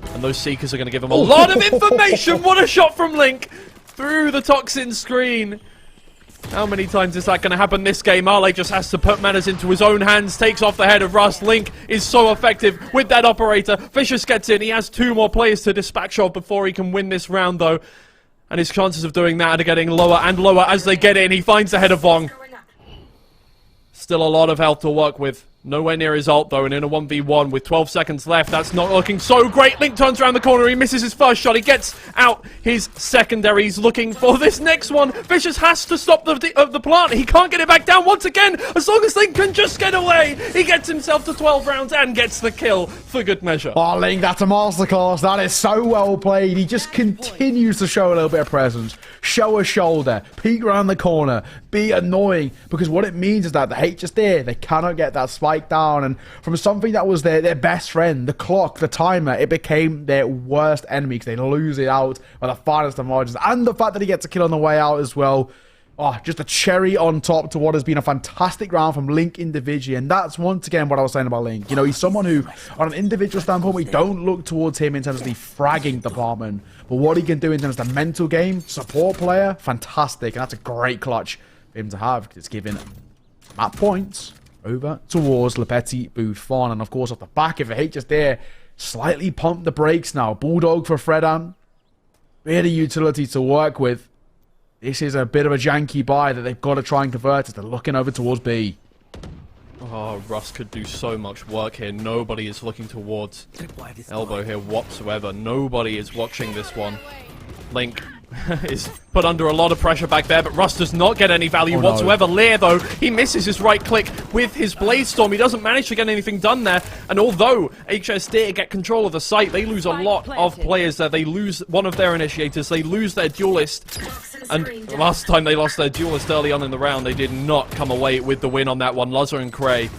And those Seekers are going to give them a lot of information. What a shot from Link through the Toxin screen. How many times is that going to happen this game? Ale just has to put matters into his own hands, takes off the head of Russ. Link is so effective with that operator. Vicious gets in. He has 2 more players to dispatch of before he can win this round, though. And his chances of doing that are getting lower and lower as they get in. He finds the head of Vong. Still a lot of health to work with. Nowhere near his ult, though, and in a 1v1 with 12 seconds left, that's not looking so great. Link turns around the corner, he misses his first shot, he gets out his secondary, he's looking for this next one. Vicious has to stop the plant, he can't get it back down once again, as long as Link can just get away. He gets himself to 12 rounds and gets the kill for good measure. Oh, Link, that's a masterclass. That is so well played. He just continues to show a little bit of presence, show a shoulder, peek around the corner, be annoying, because what it means is that the HSDIRR, they cannot get that spike down, and from something that was their best friend, the clock, the timer, it became their worst enemy because they lose it out by the finest of margins. And the fact that he gets a kill on the way out as well, oh, just a cherry on top to what has been a fantastic round from Link individually. And that's once again what I was saying about Link. You know, he's someone who, on an individual standpoint, we don't look towards him in terms of the fragging department, but what he can do in terms of the mental game, support player, fantastic. And that's a great clutch for him to have, because it's given at points over towards Petits Bouffons. And of course, off the back of it, HSDIRR slightly pumped the brakes now. Bulldog for Fredan. Bit of utility to work with. This is a bit of a janky buy that they've got to try and convert as they're looking over towards B. Oh, Russ could do so much work here. Nobody is looking towards Elbow here whatsoever. Nobody is watching this one. Link is put under a lot of pressure back there, but Russ does not get any value whatsoever. Lear, though, he misses his right click with his Blaze Storm. He doesn't manage to get anything done there, and although HSDIRR get control of the site, they lose a lot of players there. They lose one of their initiators, they lose their duelist, and last time they lost their duelist early on in the round, they did not come away with the win on that one. Lazar and Cray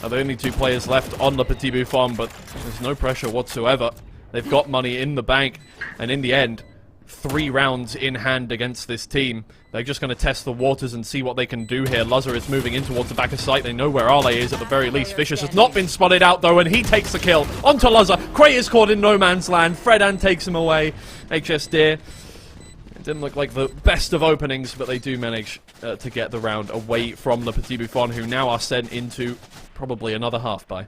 are the only two players left on the Petits Bouffons, but there's no pressure whatsoever. They've got money in the bank, and in the end, 3 rounds in hand against this team. They're just going to test the waters and see what they can do here. Lazar is moving in towards the back of site. They know where Ale is at the very least. Vicious has not been spotted out though, and he takes the kill. Onto Lazar. Cray is caught in no man's land. Fredan takes him away. HSDIRR, it didn't look like the best of openings, but they do manage to get the round away from the Petits Bouffons, who now are sent into probably another half bye.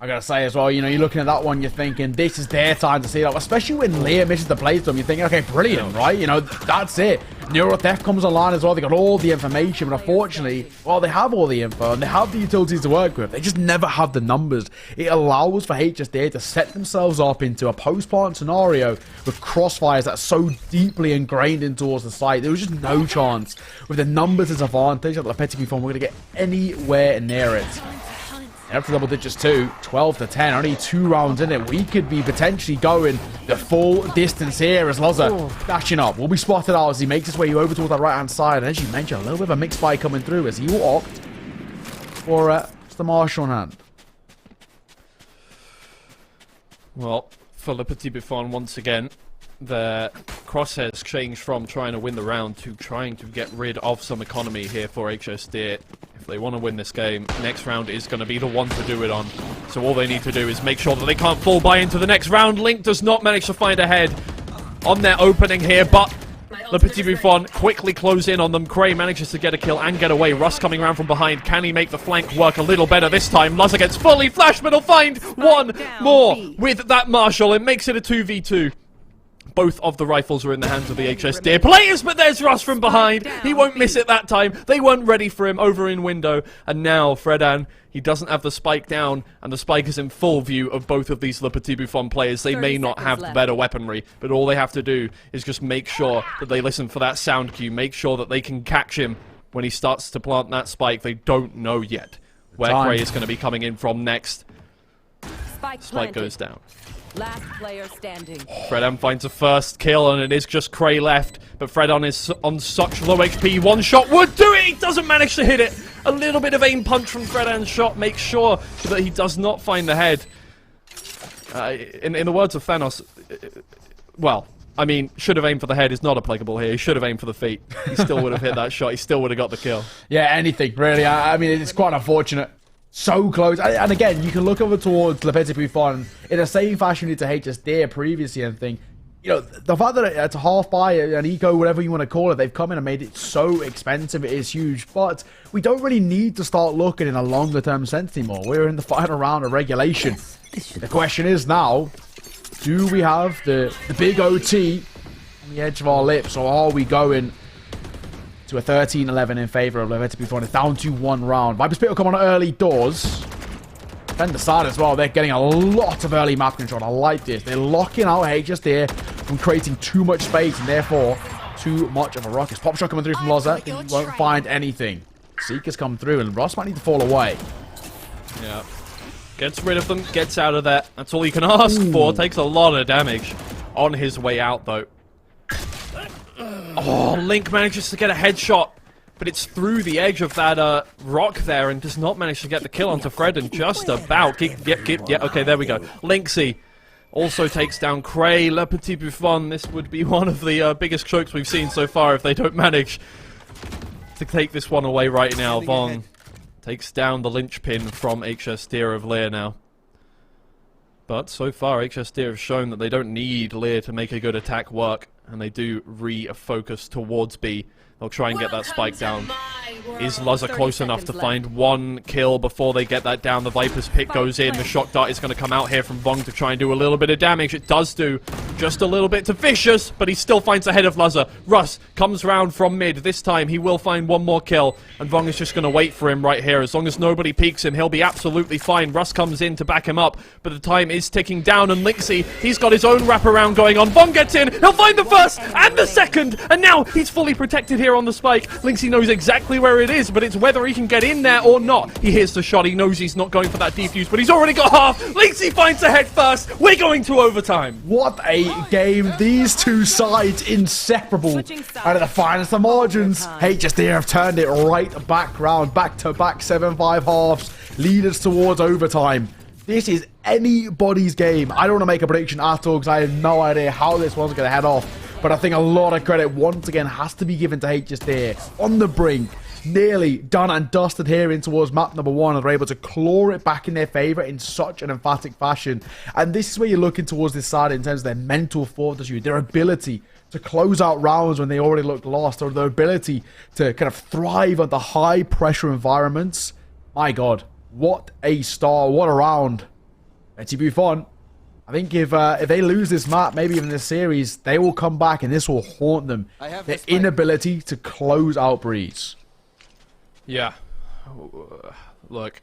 I gotta say as well, you know, you're looking at that one, you're thinking, this is their time to see that. Especially when Lear misses the Blaze Storm, you're thinking, okay, brilliant, right? You know, that's it. Neuro Theft comes online as well. They got all the information, but unfortunately, well, they have all the info and they have the utilities to work with. They just never have the numbers. It allows for HSDIRR to set themselves up into a post-plant scenario with crossfires that are so deeply ingrained in towards the site. There was just no chance with the numbers as advantage that the Petits Bouffons were going to get anywhere near it. Up to double digits too, 12 to 10, only 2 rounds in it. We could be potentially going the full distance here as Lazar dashing up. Will be spotted out as he makes his way over towards that right-hand side. And as you mentioned, a little bit of a mixed buy coming through as he will opt for just the Marshall in hand. Well, for the Petits Bouffons, once again, their crosshairs change from trying to win the round to trying to get rid of some economy here for HSDIRR. If they want to win this game, next round is going to be the one to do it on. So all they need to do is make sure that they can't fall by into the next round. Link does not manage to find a head on their opening here, but the Petits Bouffons quickly close in on them. Cray manages to get a kill and get away. Russ coming around from behind. Can he make the flank work a little better this time? Lazar gets fully flashed, but he'll find one more with that Marshall. It makes it a 2v2. Both of the rifles are in the hands of the HSDIRR players, but there's Russ from behind. He won't miss it that time. They weren't ready for him over in window. And now Fredan, he doesn't have the spike down, and the spike is in full view of both of these Petits Bouffons players. They may not have the better weaponry, but all they have to do is just make sure that they listen for that sound cue, make sure that they can catch him when he starts to plant that spike. They don't know yet where Cray is going to be coming in from next. Spike goes down. Last player standing. Fredan finds a first kill, and it is just Cray left. But Fredan is on such low HP. One shot would do it. He doesn't manage to hit it. A little bit of aim punch from Fredan's shot makes sure that he does not find the head. In the words of Thanos, well, I mean, should have aimed for the head is not applicable here. He should have aimed for the feet. He still would have hit that shot. He still would have got the kill. Yeah, anything, really. I mean, it's quite unfortunate. So close. And again, you can look over towards Petits Bouffons in the same fashion you did to HSDIRR previously and think, you know, the fact that it's a half buy, an eco, whatever you want to call it, they've come in and made it so expensive. It is huge. But we don't really need to start looking in a longer term sense anymore. We're in the final round of regulation. The question is now, do we have the big OT on the edge of our lips, or are we going to a 13-11 in favor of Petits Bouffons. It's down to 1 round. Viper's Pit will come on early doors. Defender side as well. They're getting a lot of early map control. I like this. They're locking out HSDIRR from creating too much space and therefore too much of a ruckus. Pop shot coming through from Loza. He won't find anything. Seeker's come through and Ross might need to fall away. Yeah. Gets rid of them, gets out of there. That's all you can ask for. Takes a lot of damage on his way out, though. Oh, Link manages to get a headshot, but it's through the edge of that rock there and does not manage to get the kill onto Fred and just about. Yeah, okay, there we go. Linksy also takes down Cray. Le Petit Bouffon. This would be one of the biggest chokes we've seen so far if they don't manage to take this one away right now. Vong takes down the linchpin from HSDIRR of Lear now. But so far, HSDIRR have shown that they don't need Lear to make a good attack work, and they do refocus towards B. They'll try and get that spike down. Is Luzza close enough to find 1 kill before they get that down? The Viper's Pick goes in. The shock dart is going to come out here from Vong to try and do a little bit of damage. It does do just a little bit to Vicious, but he still finds ahead of Luzza. Russ comes round from mid. This time he will find 1 more kill, and Vong is just going to wait for him right here. As long as nobody peeks him, he'll be absolutely fine. Russ comes in to back him up, but the time is ticking down, and Linksy, he's got his own wraparound going on. Vong gets in. He'll find the first and the second, and now he's fully protected here on the spike. Linksy knows exactly where it is, but it's whether he can get in there or not. He hears the shot. He knows he's not going for that defuse, but he's already got half. Linksy finds the head first. We're going to overtime. What a game. These two sides inseparable out of the finest of margins. HSDIRR have turned it right back round. Back-to-back 7-5 halves. Leaders towards overtime. This is anybody's game. I don't want to make a prediction at all because I have no idea how this one's going to head off. But I think a lot of credit once again has to be given to HSDIRR. On the brink. Nearly done and dusted here in towards map number 1, and they're able to claw it back in their favor in such an emphatic fashion. And this is where you're looking towards this side in terms of their mental fortitude, their ability to close out rounds when they already looked lost, or their ability to kind of thrive under high pressure environments. My God, what a star, what a round. Petits Bouffons, I think if they lose this map, maybe even this series, they will come back and this will haunt them. Their inability to close out Breeze. Yeah. Look,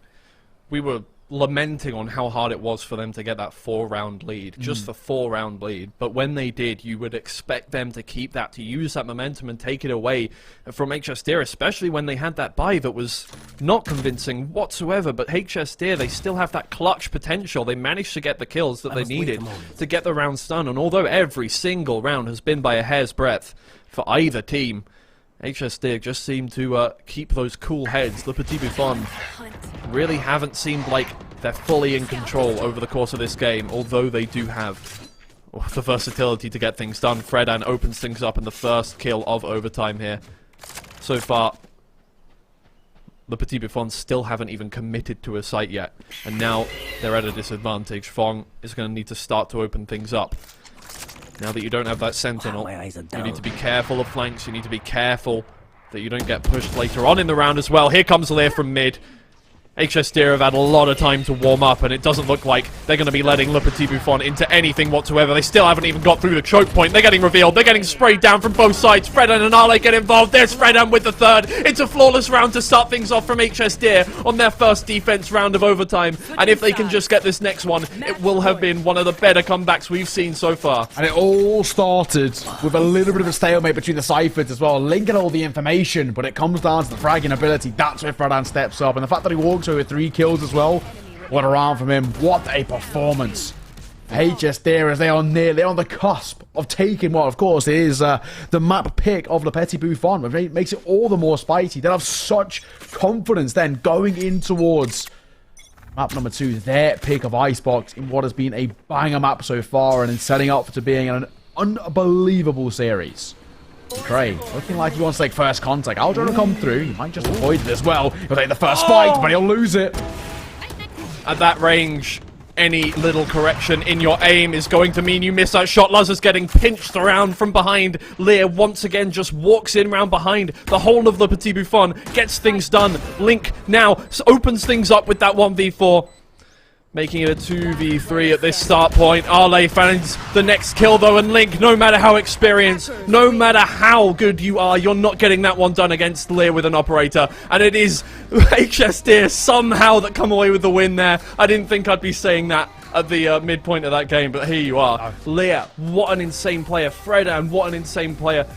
we were lamenting on how hard it was for them to get that 4-round lead. Just the 4-round lead. But when they did, you would expect them to keep that, to use that momentum and take it away from HSDIRR, especially when they had that buy that was not convincing whatsoever. But HSDIRR, they still have that clutch potential. They managed to get the kills that they needed to get the rounds done. And although every single round has been by a hair's breadth for either team, HSDIRR just seem to keep those cool heads. The Petits Bouffons really haven't seemed like they're fully in control over the course of this game, although they do have the versatility to get things done. Fredan opens things up in the first kill of overtime here. So far, the Petits Bouffons still haven't even committed to a site yet, and now they're at a disadvantage. Fong is going to need to start to open things up. Now that you don't have that sentinel, you need to be careful of flanks, you need to be careful that you don't get pushed later on in the round as well. Here comes Lear from mid. HSDIRR have had a lot of time to warm up, and it doesn't look like they're going to be letting Le Petit Bouffon into anything whatsoever. They still haven't even got through the choke point. They're getting revealed. They're getting sprayed down from both sides. Fredan and Ale get involved. There's Fredan with the third. It's a flawless round to start things off from HSDIRR on their first defense round of overtime. And if they can just get this next one, it will have been one of the better comebacks we've seen so far. And it all started with a little bit of a stalemate between the Cyphers as well, linking all the information, but it comes down to the fragging ability. That's where Fredan steps up, and the fact that he walks with 3 kills as well. What a round from him. What a performance. HSDIRR, as they're on the cusp of taking what, of course, is the map pick of Le Petit Bouffon, which makes it all the more spicy. They have such confidence then going in towards map number 2, their pick of Icebox in what has been a banger map so far, and in setting up to being an unbelievable series. Cray, looking like he wants to take first contact. I'll try to come through. He might just avoid it as well. He'll take the first fight, but he'll lose it. At that range, any little correction in your aim is going to mean you miss that shot. Luzza's getting pinched around from behind. Lear once again just walks in round behind the whole of Le Petit Bouffon, gets things done. Link now opens things up with that 1v4. Making it a 2v3 at this start point. Arley finds the next kill though, and Link, no matter how experienced, no matter how good you are, you're not getting that one done against Lear with an operator. And it is HSDIRR somehow that come away with the win there. I didn't think I'd be saying that at the midpoint of that game, but here you are. Lear, what an insane player. Fred, and what an insane player.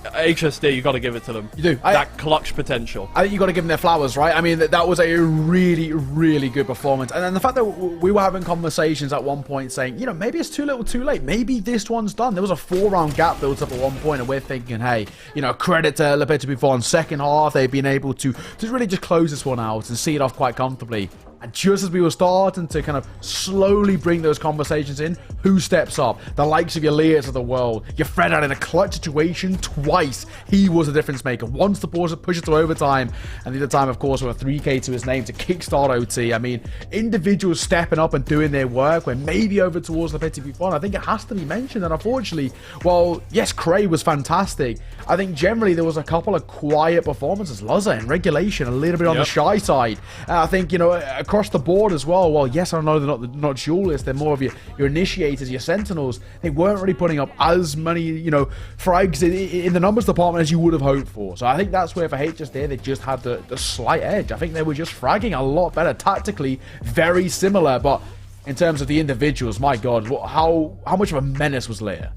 HSD, you got to give it to them. You do. That clutch potential. I think you got to give them their flowers, right? I mean, that was a really, really good performance. And then the fact that we were having conversations at one point saying, you know, maybe it's too little too late. Maybe this one's done. There was a 4-round gap built up at one point, and we're thinking, hey, you know, credit to Petits Bouffons. Second half, they've been able to really just close this one out and see it off quite comfortably. And just as we were starting to kind of slowly bring those conversations in, who steps up? The likes of your Lears of the world. Your Fred out in a clutch situation twice. He was a difference maker. Once to push it to overtime, and the other time, of course, with a 3K to his name to kickstart OT. I mean, individuals stepping up and doing their work when maybe over towards the Petits Bouffons. I think it has to be mentioned. And unfortunately, well, yes, Cray was fantastic. I think generally there was a couple of quiet performances. Luzza in regulation, a little bit on the shy side. I think, you know, across the board as well. Well, yes, I know they're not duelists. They're more of your initiators, your sentinels. They weren't really putting up as many, you know, frags in the numbers department as you would have hoped for. So I think that's where for HSDIRR, they just had the slight edge. I think they were just fragging a lot better tactically, very similar. But in terms of the individuals, my God, how much of a menace was Lear?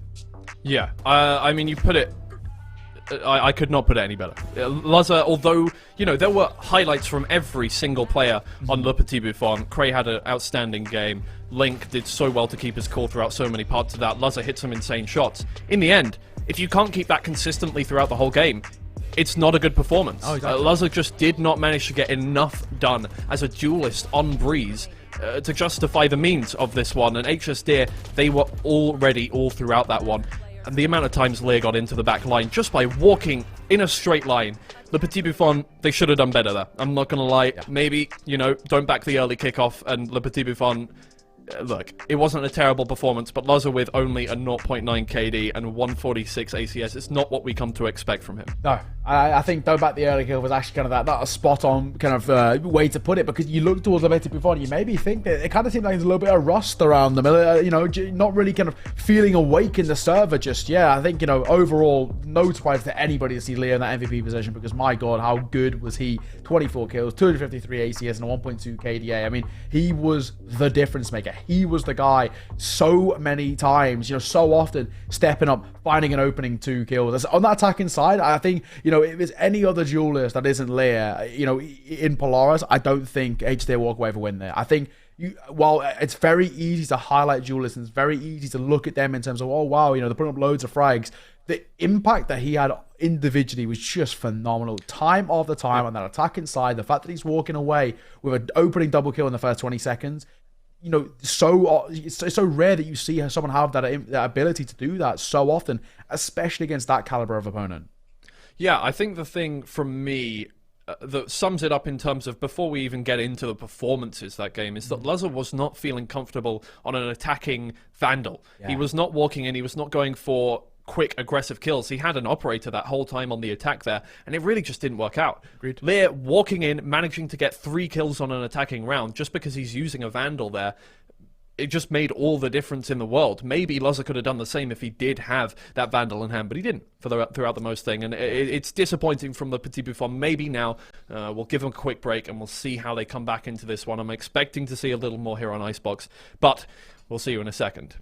Yeah, I mean, you put it. I could not put it any better. Luzza, although, you know, there were highlights from every single player on Le Petits Bouffons. Cray had an outstanding game. Link did so well to keep his cool throughout so many parts of that. Luzza hit some insane shots. In the end, if you can't keep that consistently throughout the whole game, it's not a good performance. Oh, exactly. Luzza just did not manage to get enough done as a duelist on Breeze to justify the means of this one. And HSDIRR, they were already all throughout that one. And the amount of times Lear got into the back line just by walking in a straight line. Le Petits Bouffons, they should have done better there. I'm not going to lie. Yeah. Maybe, you know, don't back the early kickoff, and Le Petits Bouffons, look, it wasn't a terrible performance, but Luzza with only a 0.9 KD and 146 ACS, it's not what we come to expect from him. No, I think don't back the early kill was actually kind of that a spot on kind of way to put it, because you look towards the Petits Bouffons, you maybe think that it kind of seemed like there's a little bit of rust around them, you know, not really kind of feeling awake in the server just yet. I think, you know, overall, no surprise to anybody to see Leo in that MVP position, because my God, how good was he? 24 kills, 253 ACS, and a 1.2 KDA. I mean, he was the difference maker. He was the guy so many times, you know, so often stepping up, finding an opening, 2 kills. On that attacking side, I think, you know, if there's any other duelist that isn't Lear, you know, in Polaris, I don't think HDIRR walk away with a win there. I think, while it's very easy to highlight duelists, and it's very easy to look at them in terms of, oh, wow, you know, they're putting up loads of frags, the impact that he had individually was just phenomenal. Time after time on that attacking side, the fact that he's walking away with an opening double kill in the first 20 seconds, you know, it's so rare that you see someone have that ability to do that so often, especially against that caliber of opponent. Yeah, I think the thing from me that sums it up in terms of, before we even get into the performances that game, is that Luzza was not feeling comfortable on an attacking Vandal. Yeah. He was not walking in, he was not going for quick, aggressive kills. He had an operator that whole time on the attack there, and it really just didn't work out. Agreed. Lear walking in, managing to get 3 kills on an attacking round just because he's using a Vandal there, it just made all the difference in the world. Maybe Luzza could have done the same if he did have that Vandal in hand, but he didn't throughout the most thing. And it's disappointing from the Petits Bouffons. Maybe now we'll give them a quick break and we'll see how they come back into this one. I'm expecting to see a little more here on Icebox, but we'll see you in a second.